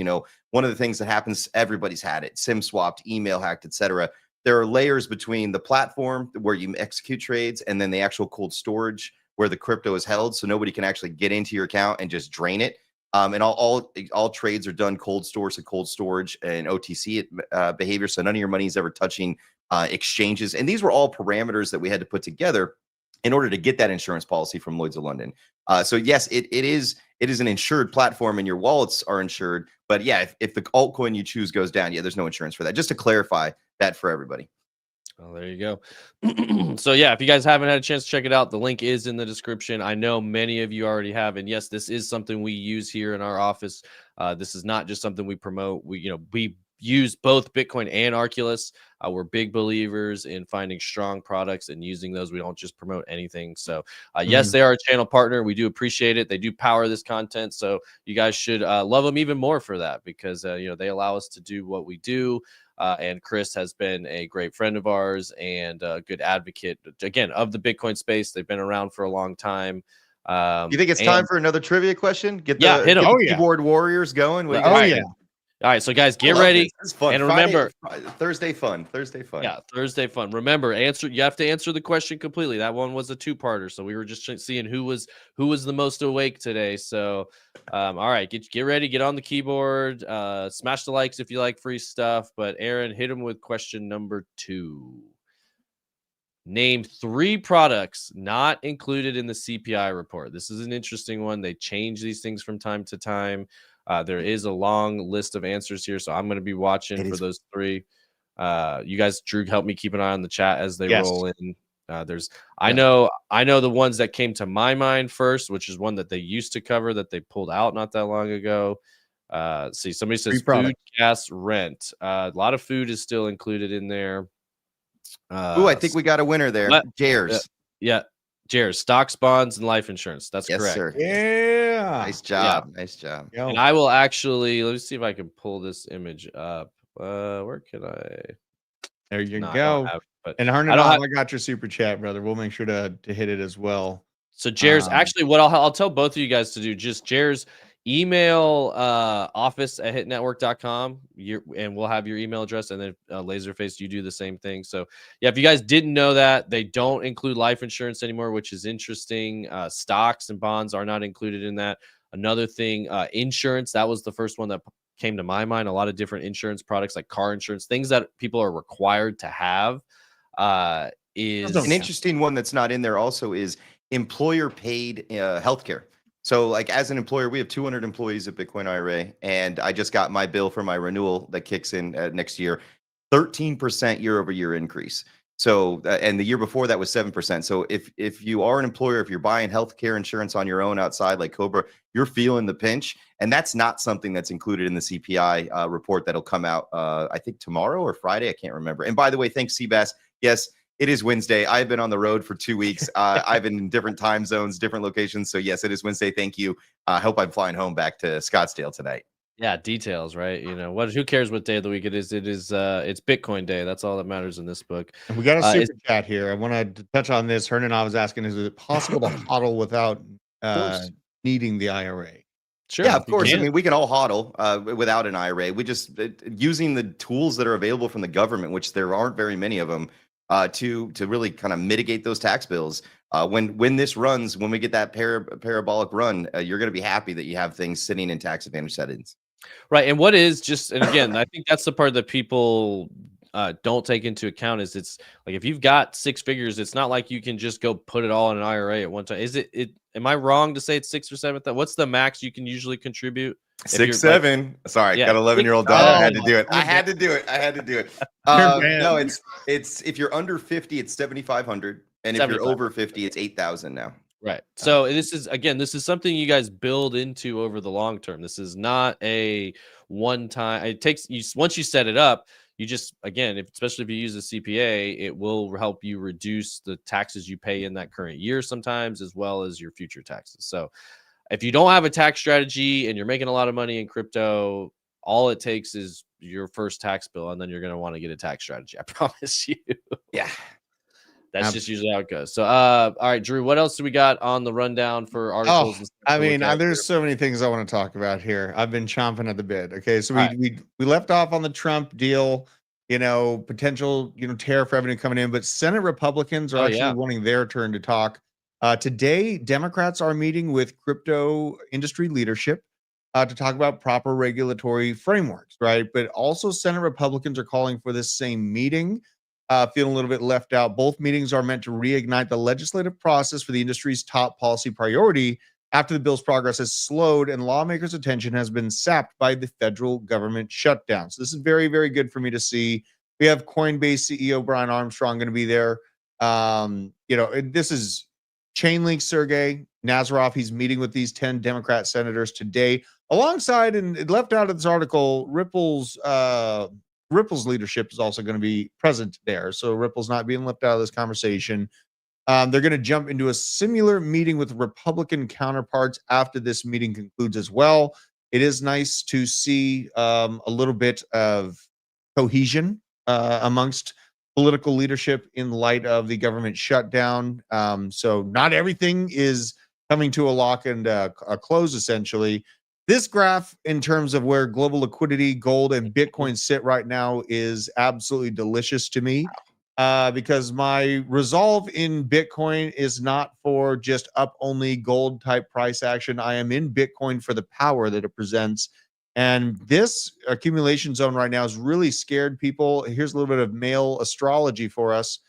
One of the things that happens, everybody's had it, SIM swapped, email hacked, etc. There are layers between the platform where you execute trades and then the actual cold storage where the crypto is held, so nobody can actually get into your account and just drain it. And all trades are done cold storage to cold storage and OTC behavior, so none of your money is ever touching exchanges. And these were all parameters that we had to put together in order to get that insurance policy from Lloyd's of London. So yes, it is an insured platform and your wallets are insured. But yeah, if the altcoin you choose goes down, there's no insurance for that. Just to clarify that for everybody. Oh, there you go. So yeah, if you guys haven't had a chance to check it out, the link is in the description. I know many of you already have, and yes, this is something we use here in our office. This is not just something we promote. We use both Bitcoin and Arculus. We're big believers in finding strong products and using those. We don't just promote anything. So yes, they are a channel partner. We do appreciate it. They do power this content. So you guys should love them even more for that, because they allow us to do what we do. And Chris has been a great friend of ours and a good advocate, again, of the Bitcoin space. They've been around for a long time. You think it's time for another trivia question? Get the, hit 'em. get the keyboard warriors going. What do you Oh guys yeah. think? All right, so guys, I get love ready. this. This is fun. And Friday- remember, Thursday fun. Thursday fun. yeah, Thursday fun. Remember, you have to answer the question completely. That one was a two-parter, so we were just seeing who was the most awake today. So, all right, get ready, get on the keyboard, smash the likes if you like free stuff. But Aaron, hit him with question number 2. Name 3 products not included in the CPI report. This is an interesting one. They change these things from time to time. There is a long list of answers here, so I'm going to be watching for those 3. You guys, Drew, help me keep an eye on the chat as they roll in. I know the ones that came to my mind first, which is one that they used to cover that they pulled out not that long ago. See, somebody says food, gas, rent. A lot of food is still included in there. I think we got a winner there. Jares. Jares, stocks, bonds, and life insurance. That's correct. Sir. Yeah. Nice job. Nice job. And I will actually, let me see if I can pull this image up. Where can I? There you go. And Hernan, I got your super chat, brother. We'll make sure to hit it as well. So Jares, actually, what I'll tell both of you guys to do, just Jares, email office@hitnetwork.com, and we'll have your email address, and then Laserface, you do the same thing. So yeah, if you guys didn't know that, they don't include life insurance anymore, which is interesting. Stocks and bonds are not included in that. Another thing, insurance, that was the first one that came to my mind. A lot of different insurance products like car insurance, things that people are required to have. Is an interesting one that's not in there also is employer paid healthcare. So like as an employer, we have 200 employees at Bitcoin IRA, and I just got my bill for my renewal that kicks in next year, 13% year over year increase. So and the year before that was 7%. So if you are an employer, if you're buying healthcare insurance on your own outside like Cobra, you're feeling the pinch. And that's not something that's included in the CPI report that'll come out I think tomorrow or Friday. I can't remember. And by the way, thanks Seabass. Yes, it is Wednesday. I've been on the road for 2 weeks. I've been in different time zones, different locations. So yes, it is Wednesday. Thank you. I hope I'm flying home back to Scottsdale tonight. Yeah, details, right? Who cares what day of the week it is? It's Bitcoin Day. That's all that matters in this book. And we got a super chat here. I want to touch on this. Hernan, I was asking, is it possible to hodl without needing the IRA? Sure. Yeah, of course. I mean, we can all hodl without an IRA. We just using the tools that are available from the government, which there aren't very many of them, to really kind of mitigate those tax bills. When this runs, when we get that parabolic run, you're going to be happy that you have things sitting in tax advantage settings. Right. And what is just, and again, I think that's the part that people don't take into account is it's like, if you've got 6 figures, it's not like you can just go put it all in an IRA at one time. Am I wrong to say it's 6 or 7? What's the max you can usually contribute? 6, 7. Sorry, got an 11-year-old daughter. I had to do it. I had to do it. No, it's if you're under 50, it's 7,500, and if you're over 50, it's 8,000 now. Right. So this is something you guys build into over the long term. This is not a one time. It takes you once you set it up. You just, again, especially if you use a CPA, it will help you reduce the taxes you pay in that current year sometimes, as well as your future taxes. So if you don't have a tax strategy and you're making a lot of money in crypto, all it takes is your first tax bill, and then you're going to want to get a tax strategy. I promise you. Yeah. That's just usually how it goes. So, all right, Drew, what else do we got on the rundown for articles? And stuff there's so many things I want to talk about here. I've been chomping at the bit. Okay, so we left off on the Trump deal, potential, tariff revenue coming in, but Senate Republicans are actually wanting their turn to talk. Today, Democrats are meeting with crypto industry leadership to talk about proper regulatory frameworks, right? But also Senate Republicans are calling for this same meeting. Feeling a little bit left out. Both meetings are meant to reignite the legislative process for the industry's top policy priority after the bill's progress has slowed and lawmakers' attention has been sapped by the federal government shutdown. So this is very, very good for me to see. We have Coinbase CEO Brian Armstrong going to be there. This is Chainlink Sergey Nazarov, he's meeting with these 10 Democrat senators today, alongside, and it left out of this article, Ripple's leadership is also going to be present there. So Ripple's not being left out of this conversation. They're going to jump into a similar meeting with Republican counterparts after this meeting concludes as well. It is nice to see a little bit of cohesion amongst political leadership in light of the government shutdown. So not everything is coming to a lock and a close, essentially. This graph, in terms of where global liquidity, gold, and Bitcoin sit right now, is absolutely delicious to me. Because my resolve in Bitcoin is not for just up only gold type price action. I am in Bitcoin for the power that it presents. And this accumulation zone right now has really scared people. Here's a little bit of male astrology for us.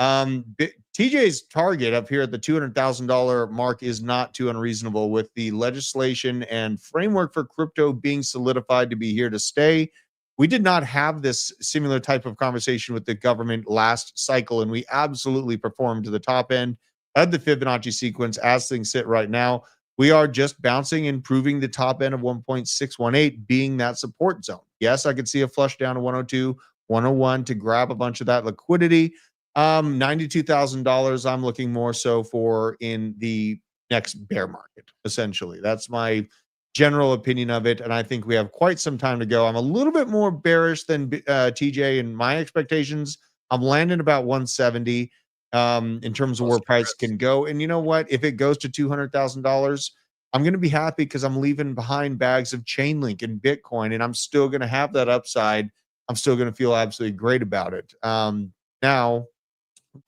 TJ's target up here at the $200,000 mark is not too unreasonable, with the legislation and framework for crypto being solidified to be here to stay. We did not have this similar type of conversation with the government last cycle, and we absolutely performed to the top end of the Fibonacci sequence as things sit right now. We are just bouncing and proving the top end of 1.618 being that support zone. Yes, I could see a flush down to 102, 101 to grab a bunch of that liquidity. $92,000 I'm looking more so for in the next bear market, essentially. That's my general opinion of it, and I think we have quite some time to go. I'm a little bit more bearish than TJ in my expectations. I'm landing about 170 in terms of where price can go. And you know what? If it goes to $200,000, I'm going to be happy because I'm leaving behind bags of Chainlink and Bitcoin, and I'm still going to have that upside. I'm still going to feel absolutely great about it. Now,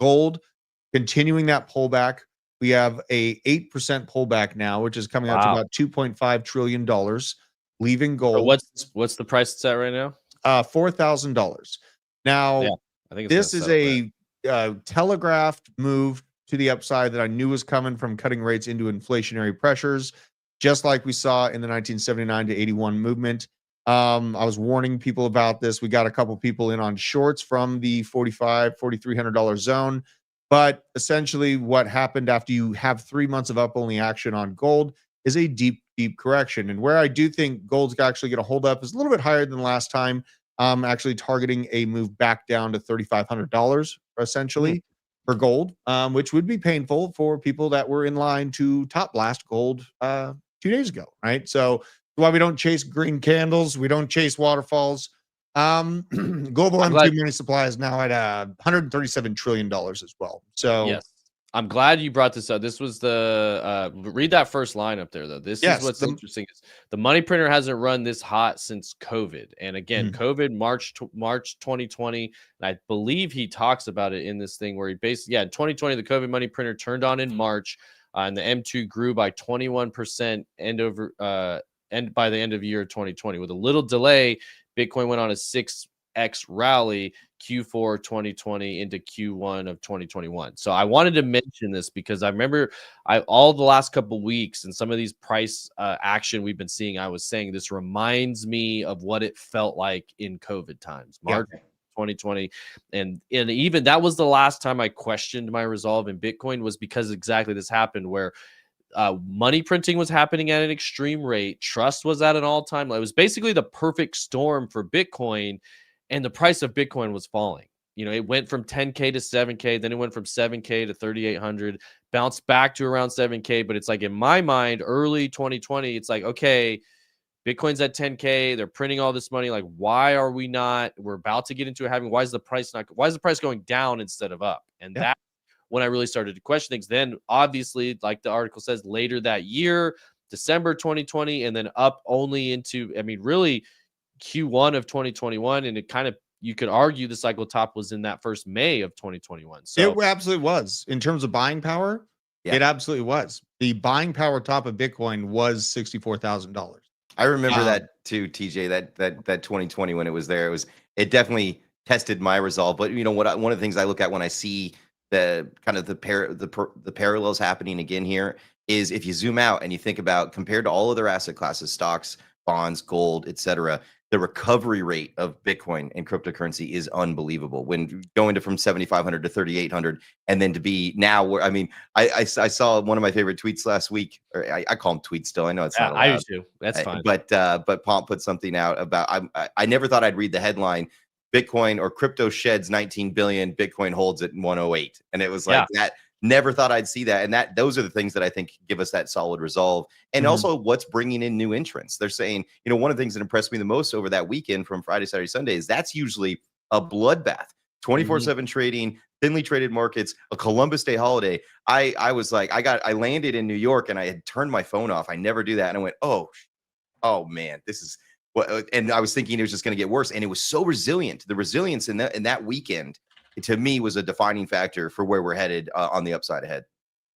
gold continuing that pullback. We have a 8% pullback now, which is coming out to about $2.5 trillion, leaving gold. So what's the price it's at right now? $4,000. Now, Yeah, I think this is a telegraphed move to the upside that I knew was coming from cutting rates into inflationary pressures, just like we saw in the 1979 to 81 movement. I was warning people about this. We got a couple people in on shorts from the $4,300 zone. But essentially what happened after you have 3 months of up-only action on gold is a deep, deep correction. And where I do think gold's actually going to hold up is a little bit higher than last time. I'm actually targeting a move back down to $3,500 essentially for gold, which would be painful for people that were in line to top blast gold 2 days ago, right? So why we don't chase green candles, we don't chase waterfalls. Global M2 money supply is now at $137 trillion as well. So yes, I'm glad you brought this up. This was the read that first line up there though. This is what's interesting is the money printer hasn't run this hot since COVID. And again, COVID March 2020, and I believe he talks about it in this thing where he basically in 2020 the COVID money printer turned on in March, and the M2 grew by 21% and by the end of year 2020 with a little delay. Bitcoin went on a 6x rally Q4 2020 into Q1 of 2021. So I wanted to mention this because I remember all the last couple of weeks and some of these price action we've been seeing, I was saying this reminds me of what it felt like in COVID times, March 2020. And even that was the last time I questioned my resolve in Bitcoin, was because exactly this happened where money printing was happening at an extreme rate. Trust was at an all-time low. It was basically the perfect storm for Bitcoin, and the price of Bitcoin was falling. You know, it went from 10K to 7K, then it went from 7K to 3,800, bounced back to around 7K. But it's like in my mind, early 2020, it's like, okay, Bitcoin's at 10K. They're printing all this money. Like, why are we not? We're about to get into having. Why is the price going down instead of up? And that. When I really started to question things, then obviously, like the article says, later that year, December 2020, and then up only into, really Q1 of 2021. And it kind of, you could argue the cycle top was in that first May of 2021. So it absolutely was in terms of buying power. It absolutely was. The buying power top of Bitcoin was $64,000. I remember that too, TJ, that 2020 when it was there, it definitely tested my resolve. But you know what, one of the things I look at when I see the kind of the parallels happening again here is if you zoom out and you think about compared to all other asset classes, stocks, bonds, gold, etc., the recovery rate of Bitcoin and cryptocurrency is unbelievable. When going to from 7,500 to 3,800, and then to be now where, I mean, I saw one of my favorite tweets last week, or I call them tweets still. I know it's Yeah, not I do allowed. too. That's fine. But Pomp put something out about, I never thought I'd read the headline, Bitcoin or crypto sheds 19 billion, Bitcoin holds it in 108. And it was like that. Never thought I'd see that. And those are the things that I think give us that solid resolve. And also what's bringing in new entrants. They're saying, one of the things that impressed me the most over that weekend from Friday, Saturday, Sunday is that's usually a bloodbath. 24/7 trading, thinly traded markets, a Columbus Day holiday. I was like, I landed in New York and I had turned my phone off. I never do that. And I went, oh man, this is what, and I was thinking it was just going to get worse. And it was so resilient. The resilience in that weekend, to me, was a defining factor for where we're headed on the upside ahead.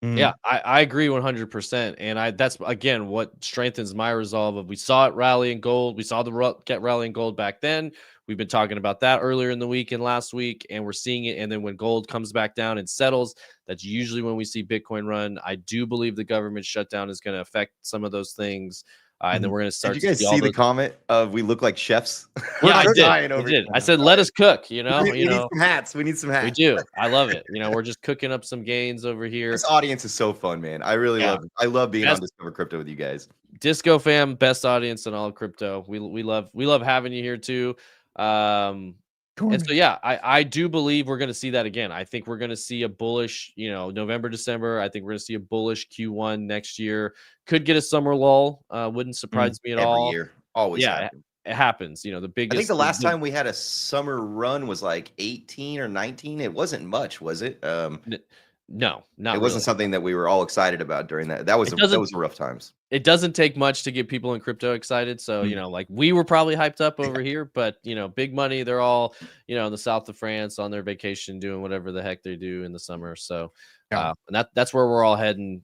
Yeah, I agree 100%. And that's, again, what strengthens my resolve of we saw it rally in gold. We saw the get rally in gold back then. We've been talking about that earlier in the week and last week, and we're seeing it. And then when gold comes back down and settles, that's usually when we see Bitcoin run. I do believe the government shutdown is going to affect some of those things. And then we're going to start. Did you guys see the comment of we look like chefs? Yeah, I did. I said, let us cook, We need some hats. We need some hats. We do. I love it. We're just cooking up some gains over here. This audience is so fun, man. I really love it. I love being on Discover Crypto with you guys. Disco fam, best audience in all of crypto. We love having you here too. And so, yeah, I do believe we're going to see that again. I think we're going to see a bullish, November, December. I think we're going to see a bullish Q1 next year. Could get a summer lull. Wouldn't surprise me at all. Every year. Always happens. It happens. The biggest. I think the last time we had a summer run was like 18 or 19. It wasn't much, was it? No, not it wasn't something that we were all excited about during that. That was rough times. It doesn't take much to get people in crypto excited. So, like we were probably hyped up over here, but big money, they're all, in the south of France on their vacation doing whatever the heck they do in the summer. So and that's where we're all heading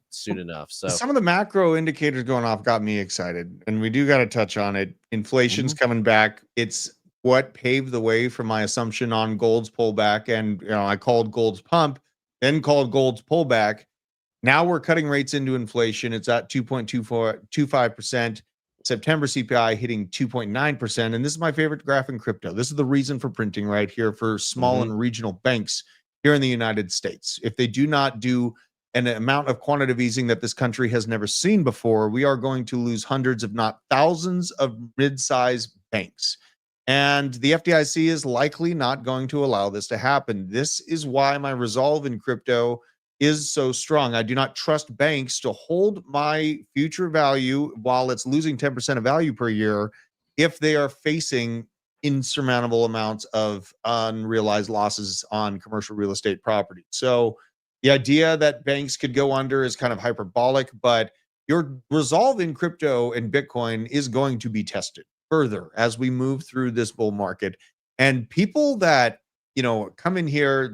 soon enough. So some of the macro indicators going off got me excited, and we do got to touch on it. Inflation's coming back. It's what paved the way for my assumption on gold's pullback. And, I called gold's pump, then called gold's pullback. Now we're cutting rates into inflation. It's at 2.25%. September CPI hitting 2.9%. And this is my favorite graph in crypto. This is the reason for printing right here for small and regional banks here in the United States. If they do not do an amount of quantitative easing that this country has never seen before, we are going to lose hundreds, if not thousands, of mid-sized banks. And the FDIC is likely not going to allow this to happen. This is why my resolve in crypto is so strong. I do not trust banks to hold my future value while it's losing 10% of value per year if they are facing insurmountable amounts of unrealized losses on commercial real estate property. So the idea that banks could go under is kind of hyperbolic, but your resolve in crypto and Bitcoin is going to be tested further as we move through this bull market. And people that, come in here,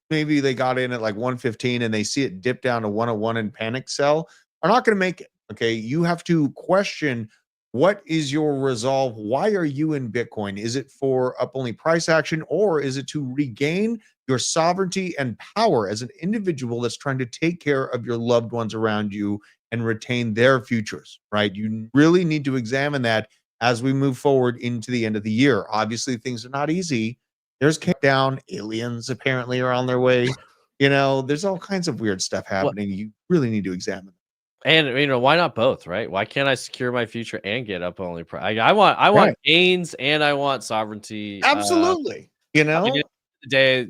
maybe they got in at like 115 and they see it dip down to 101 and panic sell, are not going to make it. Okay. You have to question, what is your resolve? Why are you in Bitcoin? Is it for up only price action, or is it to regain your sovereignty and power as an individual that's trying to take care of your loved ones around you and retain their futures, right? You really need to examine that as we move forward into the end of the year. Obviously, things are not easy. There's down, aliens apparently are on their way. There's all kinds of weird stuff happening. You really need to examine. And why not both, right? Why can't I secure my future and get up only price? I want gains and I want sovereignty. Absolutely. At the end of the day,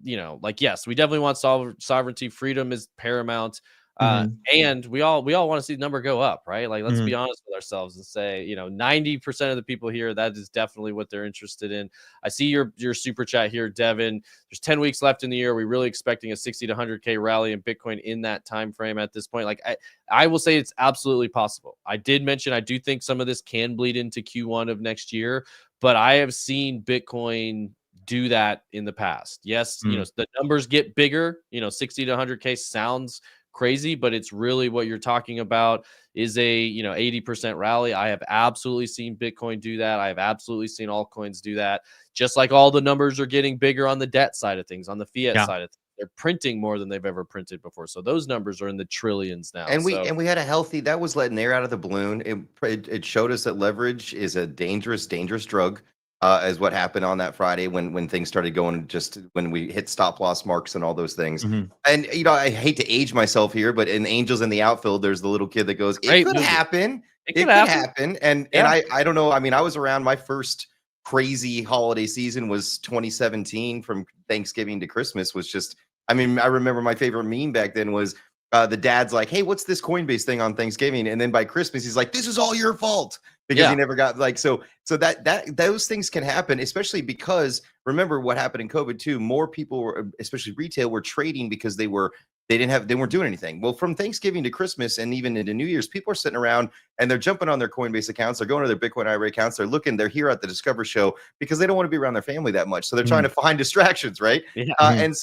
yes, we definitely want sovereignty. Freedom is paramount. And we all want to see the number go up, right? Like, let's be honest with ourselves and say, 90% of the people here, that is definitely what they're interested in. I see your super chat here, Devin. There's 10 weeks left in the year. We're really expecting a 60 to 100K rally in Bitcoin in that time frame at this point. Like, I will say it's absolutely possible. I did mention I do think some of this can bleed into Q1 of next year, but I have seen Bitcoin do that in the past. Yes, the numbers get bigger. 60 to 100K sounds crazy, but it's really what you're talking about is a 80% rally. I have absolutely seen Bitcoin do that. I have absolutely seen altcoins do that. Just like all the numbers are getting bigger on the debt side of things, on the fiat side of things, they're printing more than they've ever printed before. So those numbers are in the trillions now. And So we had a healthy that was letting air out of the balloon. It showed us that leverage is a dangerous drug. Is what happened on that Friday when things started going, just when we hit stop loss marks and all those things. Mhm. And I hate to age myself here, but in Angels in the Outfield, there's the little kid that goes, "It Great could movie. happen. It It could could happen. happen." And Yeah. I don't know. I mean, I was around. My first crazy holiday season was 2017, from Thanksgiving to Christmas. Was just, I mean, I remember my favorite meme back then was the dad's like, "Hey, what's this Coinbase thing on Thanksgiving?" And then by Christmas, he's like, "This is all your fault," because Yeah. he never got like, so that those things can happen, especially because remember what happened in COVID too. More people were, especially retail, were trading because they weren't doing anything. Well, from Thanksgiving to Christmas and even into New Year's, people are sitting around and they're jumping on their Coinbase accounts, they're going to their Bitcoin IRA accounts, they're here at the Discover Show because they don't want to be around their family that much. So they're trying to find distractions, right? Yeah. And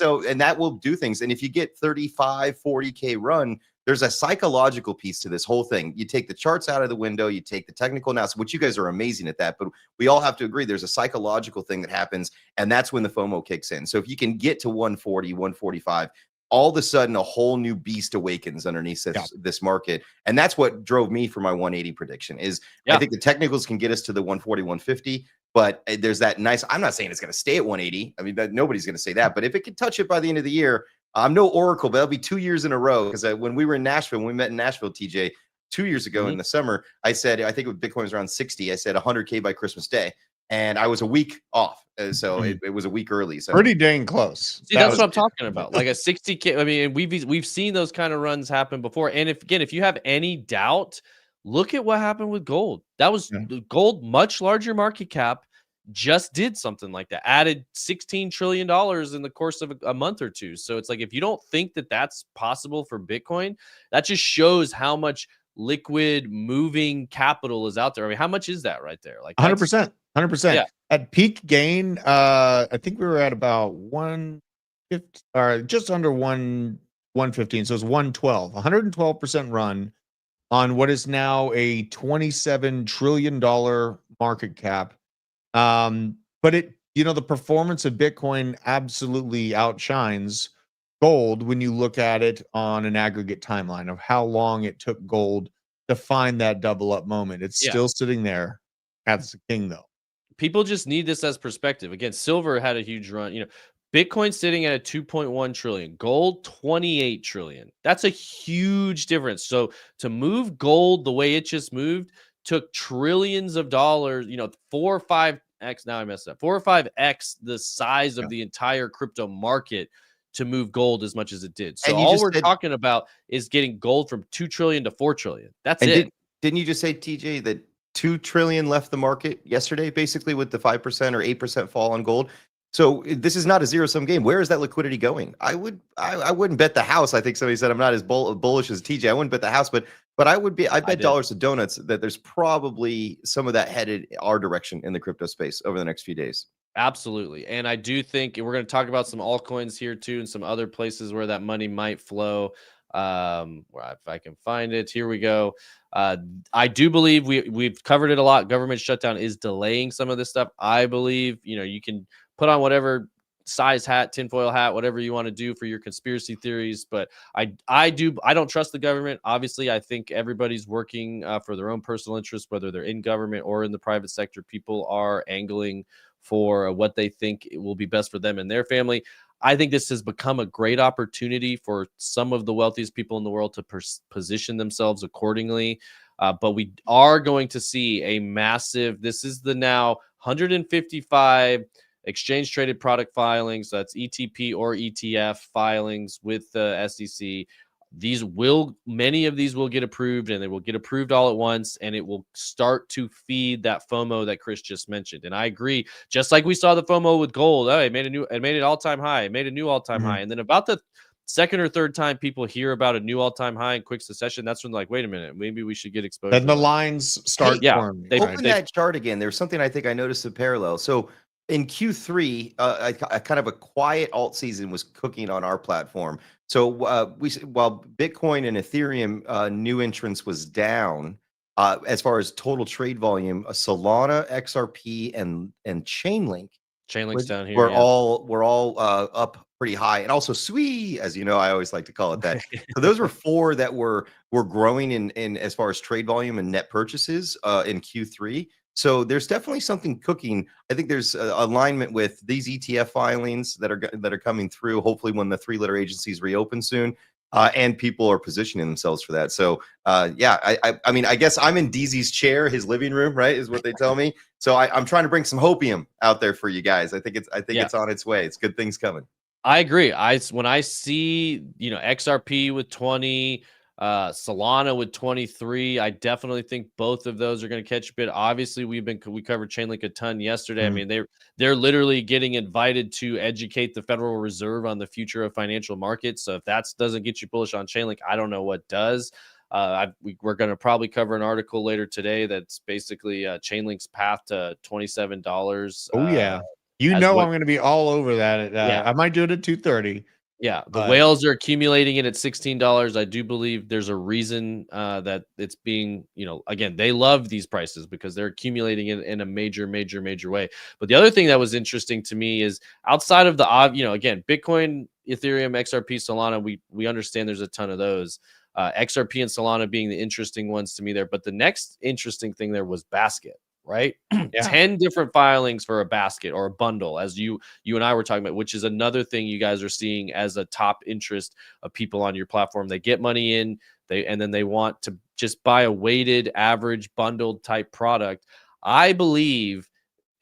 that will do things. And if you get 35, 40K run, there's a psychological piece to this whole thing. You take the charts out of the window, you take the technical analysis, which you guys are amazing at that, but we all have to agree there's a psychological thing that happens, and that's when the FOMO kicks in. So if you can get to 140, 145, all of a sudden a whole new beast awakens underneath this market. And that's what drove me for my 180 prediction is I think the technicals can get us to the 140, 150, but there's that nice, I'm not saying it's going to stay at 180. I mean, nobody's going to say that, but if it can touch it by the end of the year, I'm no oracle, but that'll be 2 years in a row. Because when we were in Nashville, when we met in Nashville, TJ, 2 years ago in the summer, I said, I think Bitcoin was around 60. I said 100K by Christmas Day. And I was a week off. So it was a week early. So Pretty dang close. See, that's what I'm talking about. Like a 60K. I mean, we've seen those kind of runs happen before. And if you have any doubt, look at what happened with gold. That was gold, much larger market cap, just did something like that, added $16 trillion in the course of a month or two. So it's like, if you don't think that that's possible for Bitcoin, that just shows how much liquid moving capital is out there. I mean, how much is that right there? Like 100%. 100%. Yeah. At peak gain, I think we were at about 150 or just under 115. So it's 112, 112% run on what is now a $27 trillion market cap. But the performance of Bitcoin absolutely outshines gold when you look at it on an aggregate timeline of how long it took gold to find that double up moment. It's still sitting there as the king, though. People just need this as perspective. Again, silver had a huge run. Bitcoin sitting at a 2.1 trillion, gold 28 trillion. That's a huge difference. So to move gold the way it just moved took trillions of dollars, 4 or 5x. Now I messed up. 4 or 5x the size of the entire crypto market to move gold as much as it did. So all we're talking about is getting gold from 2 trillion to 4 trillion. That's it. Didn't you just say, TJ, that 2 trillion left the market yesterday, basically with the 5% or 8% fall on gold? So this is not a zero-sum game. Where is that liquidity going? I wouldn't bet the house. I think somebody said I'm not as bullish as TJ. I wouldn't bet the house, but I bet dollars to donuts that there's probably some of that headed our direction in the crypto space over the next few days. Absolutely. And I do think we're going to talk about some altcoins here too, and some other places where that money might flow. If I can find it, here we go. I do believe we've covered it a lot. Government shutdown is delaying some of this stuff. I believe, you can put on whatever size hat, tinfoil hat, whatever you want to do for your conspiracy theories. But I don't trust the government. Obviously, I think everybody's working for their own personal interest, whether they're in government or in the private sector. People are angling for what they think will be best for them and their family. I think this has become a great opportunity for some of the wealthiest people in the world to position themselves accordingly. But we are going to see a massive, this is the now 155 exchange traded product filings. That's ETP or ETF filings with the SEC. Many of these will get approved, and they will get approved all at once, and it will start to feed that FOMO that Chris just mentioned. And I agree, just like we saw the FOMO with gold. It made an all-time high. It made a new all-time high. And then about the second or third time people hear about a new all-time high in quick succession, that's when like, wait a minute, maybe we should get exposed. Then the lines start forming. Open that chart again. There's something I think I noticed a parallel. So in Q3, a kind of a quiet alt season was cooking on our platform. So while Bitcoin and Ethereum new entrance was down, as far as total trade volume, Solana, XRP, and Chainlink's down here. We're all up pretty high, and also sweet, as you know, I always like to call it that. So those were 4 that were growing in as far as trade volume and net purchases in Q3. So there's definitely something cooking. I think there's alignment with these ETF filings that are coming through. Hopefully, when the 3-letter agencies reopen soon, and people are positioning themselves for that. So yeah, I mean, I guess I'm in DZ's chair, his living room, right? Is what they tell me. So I'm trying to bring some hopium out there for you guys. I think it's on its way. It's good things coming. I agree. When I see, XRP with 20, Solana with 23, I definitely think both of those are going to catch a bit. Obviously, we covered Chainlink a ton yesterday. I mean, they're literally getting invited to educate the Federal Reserve on the future of financial markets. So if that doesn't get you bullish on Chainlink, I don't know what does. We're going to probably cover an article later today that's basically Chainlink's path to $27. Oh yeah, I'm going to be all over that. I might do it at 2:30. Yeah, the whales are accumulating it at $16. I do believe there's a reason that it's being, again, they love these prices because they're accumulating it in a major way. But the other thing that was interesting to me is outside of the, again, Bitcoin, Ethereum, XRP, Solana, we understand there's a ton of those. XRP and Solana being the interesting ones to me there. But the next interesting thing there was basket. Right? 10 different filings for a basket or a bundle, as you and I were talking about, which is another thing you guys are seeing as a top interest of people on your platform. They get money in, and then they want to just buy a weighted average bundled type product. I believe,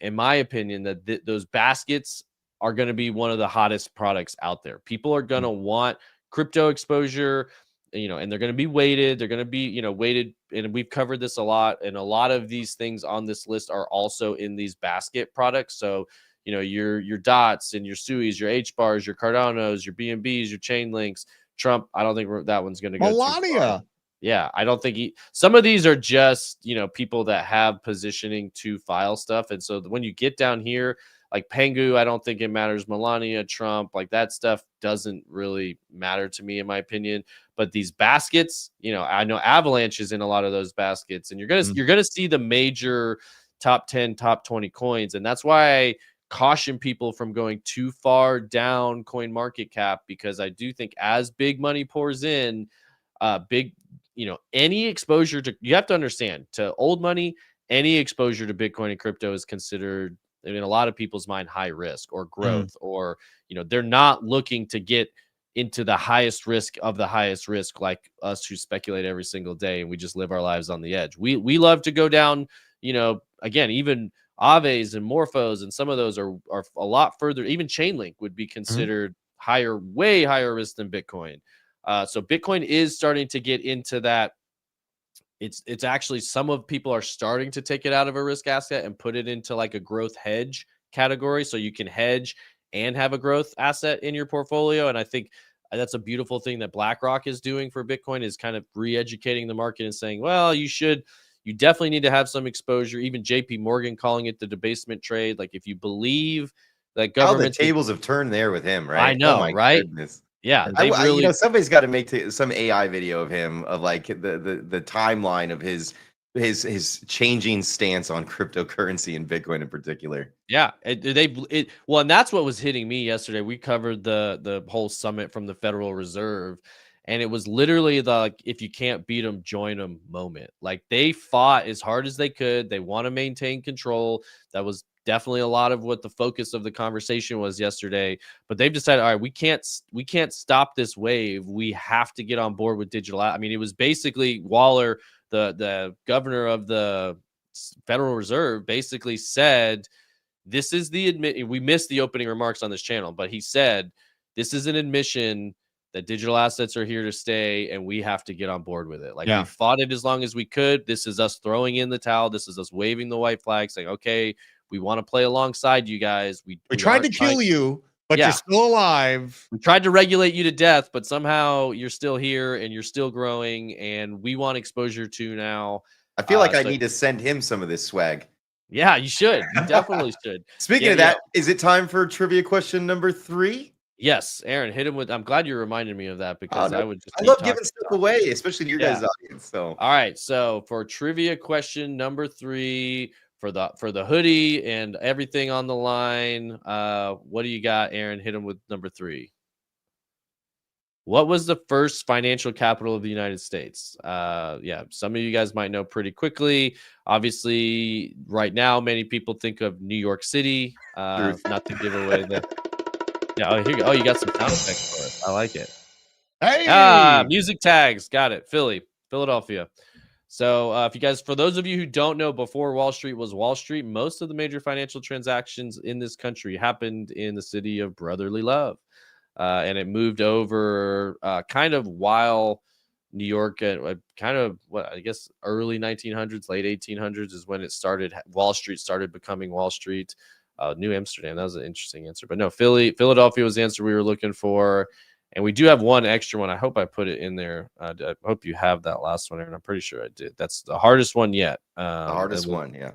in my opinion, that those baskets are going to be one of the hottest products out there. People are going to want crypto exposure, and they're going to be weighted. They're going to be, weighted. And we've covered this a lot. And a lot of these things on this list are also in these basket products. So, your dots and your SUIs, your H bars, your Cardanos, your BNBs, your chain links, Trump. I don't think that one's going to go Melania. Yeah, I don't think some of these are just, people that have positioning to file stuff. And so when you get down here, like Pengu, I don't think it matters. Melania, Trump, like that stuff doesn't really matter to me, in my opinion. But these baskets, I know Avalanche is in a lot of those baskets, and you're gonna see the major top 10, top 20 coins, and that's why I caution people from going too far down coin market cap, because I do think as big money pours in, any exposure to, you have to understand, to old money, any exposure to Bitcoin and crypto is considered, in a lot of people's mind, high risk or growth, or they're not looking to get into the highest risk of the highest risk, like us who speculate every single day and we just live our lives on the edge. We love to go down, again, even Aves and Morphos, and some of those are a lot further. Even Chainlink would be considered way higher risk than Bitcoin. So Bitcoin is starting to get into that. It's actually, some of people are starting to take it out of a risk asset and put it into like a growth hedge category. So you can hedge and have a growth asset in your portfolio. And I think that's a beautiful thing that BlackRock is doing for Bitcoin, is kind of re-educating the market and saying, well, you definitely need to have some exposure. Even JP Morgan calling it the debasement trade. Like, if you believe that government, the tables have turned there with him, right? I know, right? Goodness. Yeah, they really. Somebody's got to make some AI video of him, of like the timeline of his changing stance on cryptocurrency and Bitcoin in particular. Yeah, well, and that's what was hitting me yesterday. We covered the whole summit from the Federal Reserve, and it was literally the, like, if you can't beat them, join them moment. Like, they fought as hard as they could. They want to maintain control. That was definitely a lot of what the focus of the conversation was yesterday. But they've decided, all right, we can't stop this wave. We have to get on board with digital. I mean, it was basically Waller, the governor of the Federal Reserve, basically said, this is we missed the opening remarks on this channel, but he said, this is an admission that digital assets are here to stay, and we have to get on board with it. Like, we fought it as long as we could. This is us throwing in the towel. This is us waving the white flag, saying, okay, we want to play alongside you guys. We tried to kill you, but you're still alive. We tried to regulate you to death, but somehow you're still here and you're still growing, and we want exposure to now. I feel like I need to send him some of this swag. Yeah, you should. You definitely should. Speaking of that, is it time for trivia question number 3? Yes, Aaron, hit him with. I'm glad you reminded me of that, because I love giving stuff away, especially to your guys' audience. So, all right. So for trivia question number 3 for the hoodie and everything on the line. What do you got, Aaron? Hit him with number 3. What was the first financial capital of the United States? Yeah, some of you guys might know pretty quickly. Obviously, right now, many people think of New York City. Truth. Not to give away the. Yeah. Oh, here you go. Oh, you got some sound effects for us. I like it. Hey, Music tags. Got it. Philadelphia. So, if you guys, for those of you who don't know, before Wall Street was Wall Street, most of the major financial transactions in this country happened in the city of brotherly love. And it moved over kind of while New York, kind of what I guess early 1900s, late 1800s is when it started. Wall Street started becoming Wall Street. New Amsterdam. That was an interesting answer, but no, Philadelphia was the answer we were looking for. And we do have one extra one. I hope I put it in there. I hope you have that last one, and I'm pretty sure I did. That's the hardest one yet. The hardest one, yeah.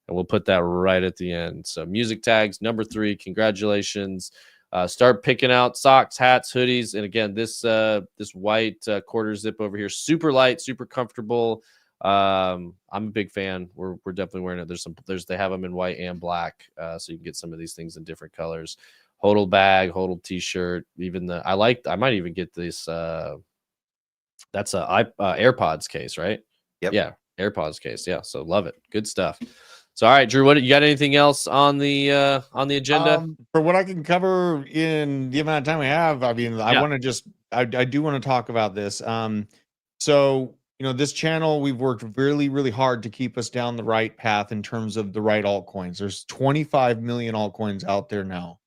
And we'll put that right at the end. So music tags, number 3. Congratulations. Start picking out socks, hats, hoodies. And again, this white quarter zip over here, super light, super comfortable. I'm a big fan. We're definitely wearing it. They have them in white and black. So you can get some of these things in different colors. Hodl bag, hodl t-shirt, even I might even get this. That's a AirPods case, right? Yep. Yeah, AirPods case. Yeah, so love it. Good stuff. So, all right, Drew, what you got? Anything else on the agenda? For what I can cover in the amount of time we have, I mean, I want to just, I do want to talk about this. So, this channel, we've worked really, really hard to keep us down the right path in terms of the right altcoins. There's 25 million altcoins out there now.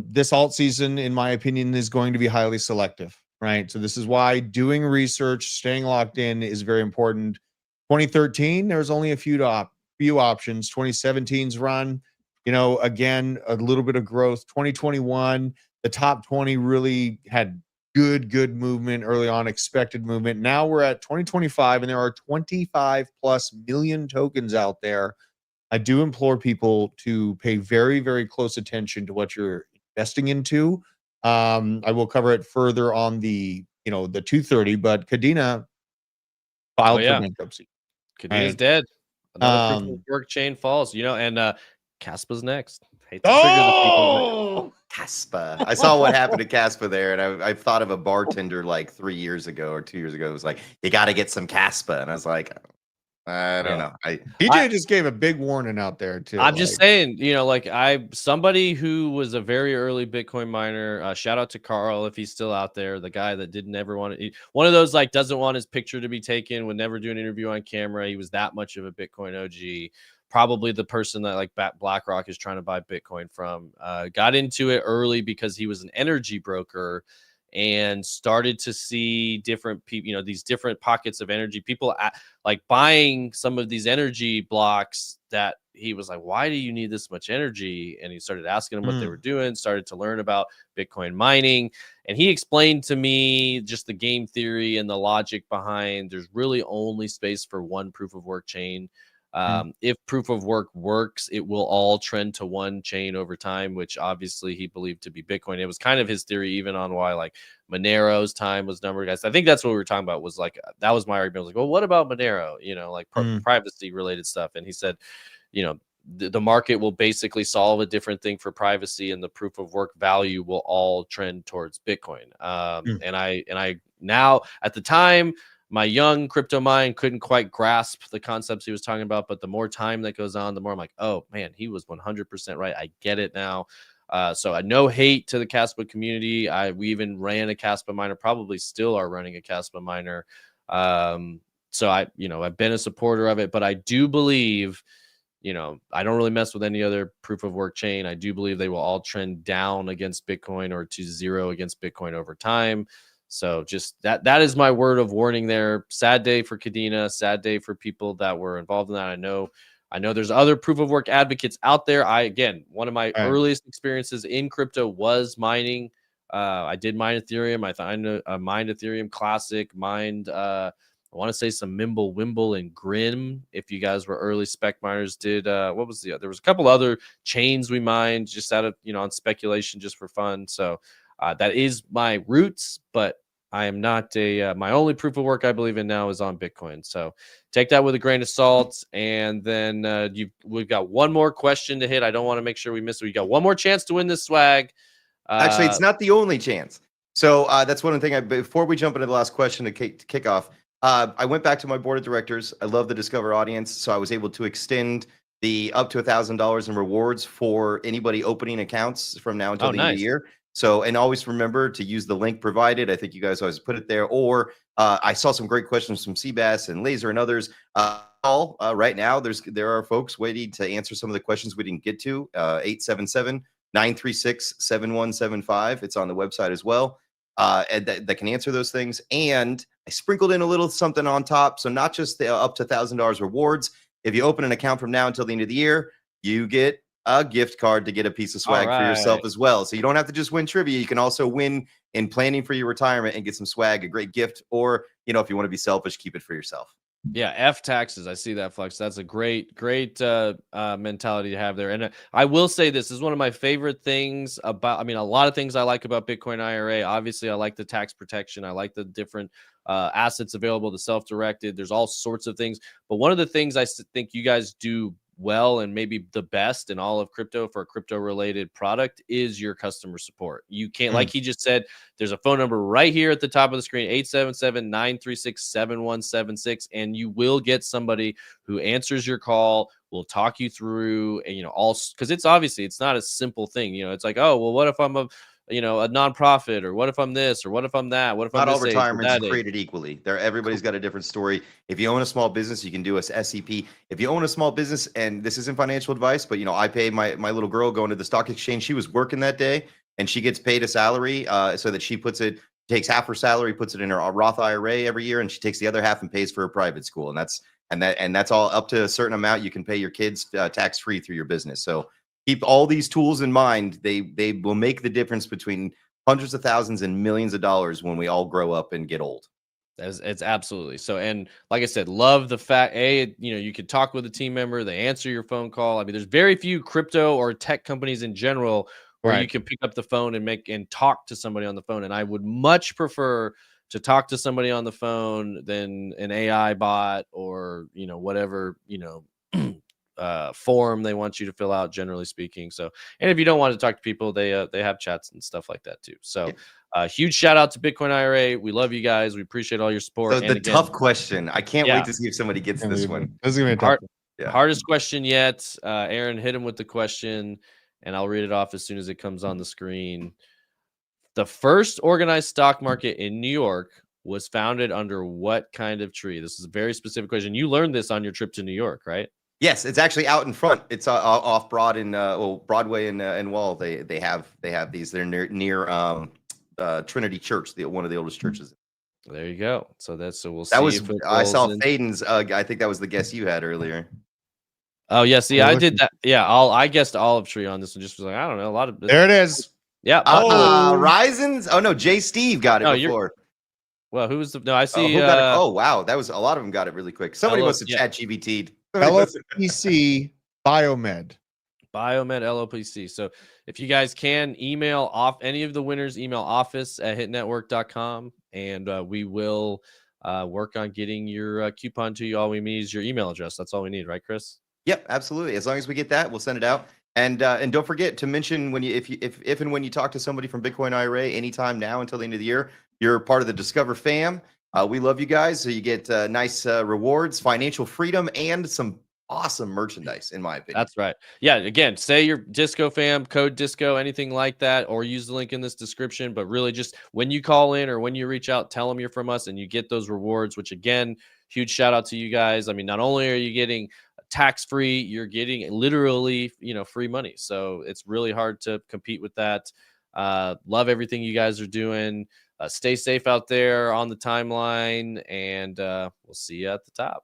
This alt season, in my opinion, is going to be highly selective, right? So this is why doing research, staying locked in is very important. 2013, there was only a few options. 2017's run, again, a little bit of growth. 2021, the top 20 really had good movement early on, expected movement. Now we're at 2025, and there are 25 plus million tokens out there. I do implore people to pay very, very close attention to what you're investing into. I will cover it further on the 230, but Kadena filed for bankruptcy. Kadena's dead. Another proof of work chain falls, and Caspa's next. Hate to trigger the people. Caspa. I saw what happened to Caspa there, and I thought of a bartender like 3 years ago or 2 years ago. It was like, you got to get some Caspa. And I was like, I don't know. DJ just gave a big warning out there too. I'm just saying, somebody who was a very early Bitcoin miner. Shout out to Carl if he's still out there. The guy that didn't ever want to. One of those doesn't want his picture to be taken. Would never do an interview on camera. He was that much of a Bitcoin OG. Probably the person that BlackRock is trying to buy Bitcoin from. Got into it early because he was an energy broker. And started to see different people, these different pockets of energy, people buying some of these energy blocks that he was like, why do you need this much energy? And he started asking them what they were doing, started to learn about Bitcoin mining. And he explained to me just the game theory and the logic behind there's really only space for one proof of work chain. If proof of work works, it will all trend to one chain over time, which obviously he believed to be Bitcoin. It was kind of his theory, even on why Monero's time was numbered. Guys, I think that's what we were talking about. Was that was my argument. I was like, well, what about Monero? Privacy related stuff. And he said, the market will basically solve a different thing for privacy, and the proof of work value will all trend towards Bitcoin. And I now at the time, my young crypto mind couldn't quite grasp the concepts he was talking about, but the more time that goes on, the more I'm like, oh man, he was 100% right. I get it now. So no hate to the Caspa community. We even ran a Caspa miner, probably still are running a Caspa miner. So I've been a supporter of it, but I do believe, I don't really mess with any other proof of work chain. I do believe they will all trend down against Bitcoin or to zero against Bitcoin over time. So just that is my word of warning there. Sad day for Kadena, sad day for people that were involved in that. I know there's other proof of work advocates out there. One of my earliest experiences in crypto was mining. I did mine Ethereum. I mined Ethereum Classic, mined I want to say some Mimble, Wimble, and Grim. If you guys were early spec miners, did there was a couple other chains we mined just out of on speculation, just for fun. So that is my roots, but I am not a my only proof of work I believe in now is on Bitcoin. So take that with a grain of salt. And then we've got one more question to hit. I don't want to make sure we miss it. We got one more chance to win this swag. Actually, it's not the only chance. So that's one thing. Before we jump into the last question to kick off, I went back to my board of directors. I love the Discover audience, so I was able to extend the up to $1,000 in rewards for anybody opening accounts from now until the end of the year. So, and always remember to use the link provided. I think you guys always put it there. Or I saw some great questions from Seabass and Laser and others. Right now, there are folks waiting to answer some of the questions we didn't get to. 877-936-7175. It's on the website as well. And that can answer those things. And I sprinkled in a little something on top. So not just the up to $1,000 rewards. If you open an account from now until the end of the year, you get a gift card to get a piece of swag for yourself as well. So you don't have to just win trivia. You can also win in planning for your retirement and get some swag, a great gift. Or, if you want to be selfish, keep it for yourself. Yeah, F taxes. I see that, Flex. That's a great mentality to have there. And I will say this is one of my favorite things about, a lot of things I like about Bitcoin IRA. Obviously, I like the tax protection. I like the different assets available, the self-directed. There's all sorts of things. But one of the things I think you guys do well and maybe the best in all of crypto for a crypto related product is your customer support. You can't, like he just said, there's a phone number right here at the top of the screen, 877-936-7176, and you will get somebody who answers your call, will talk you through, and all, because it's not a simple thing. It's like, oh well, what if I'm a nonprofit, or what if I'm this, or what if I'm that, what if I'm not all this retirements are created equally. Everybody's got a different story. If you own a small business, you can do a SEP. If you own a small business, and this isn't financial advice, but I pay my little girl going to the stock exchange. She was working that day, and she gets paid a salary, so that she takes half her salary, puts it in her Roth IRA every year, and she takes the other half and pays for a private school. And that's all up to a certain amount. You can pay your kids tax free through your business. So keep all these tools in mind. They will make the difference between hundreds of thousands and millions of dollars when we all grow up and get old. It's absolutely so. And like I said, love the fact, you could talk with a team member, they answer your phone call. There's very few crypto or tech companies in general where you can pick up the phone and talk to somebody on the phone. And I would much prefer to talk to somebody on the phone than an AI bot or, whatever, form they want you to fill out, generally speaking. So, and if you don't want to talk to people, they have chats and stuff like that too. So huge shout out to Bitcoin IRA. We love you guys. We appreciate all your support. So tough question. I can't wait to see if somebody gets this one. This is gonna be a tough one. Hardest question yet. Aaron, hit him with the question, and I'll read it off as soon as it comes on the screen. The first organized stock market in New York was founded under what kind of tree? This is a very specific question. You learned this on your trip to New York, right? Yes, it's actually out in front. It's off Broad and Broadway and Wall. They have these. They're near Trinity Church, one of the oldest churches. There you go. So we'll see. That was I saw Faden's. I think that was the guess you had earlier. Oh yeah, see, I did that. Yeah, I guessed olive tree on this one. Just was like, I don't know, a lot of. There it is. Yeah. Risings. Oh no, Jay Steve got it before. Well, who was the? No, I see. Who got it? Oh wow, that was a lot of them got it really quick. Somebody must have chat GBT'd. LOPC Biomed. LOPC. So if you guys can email off any of the winners, email office@hitnetwork.com, and we will work on getting your coupon to you. All we need is your email address. That's all we need, right, Chris? Yep, absolutely. As long as we get that, we'll send it out. And don't forget to mention if and when you talk to somebody from Bitcoin IRA anytime now until the end of the year, you're part of the Discover fam. We love you guys. So you get nice rewards, financial freedom, and some awesome merchandise, in my opinion. That's right. Yeah. Again, say your Disco fam, code Disco, anything like that, or use the link in this description. But really, just when you call in or when you reach out, tell them you're from us, and you get those rewards. Which again, huge shout out to you guys. Not only are you getting tax free, you're getting literally free money. So it's really hard to compete with that. Love everything you guys are doing. Stay safe out there on the timeline, and we'll see you at the top.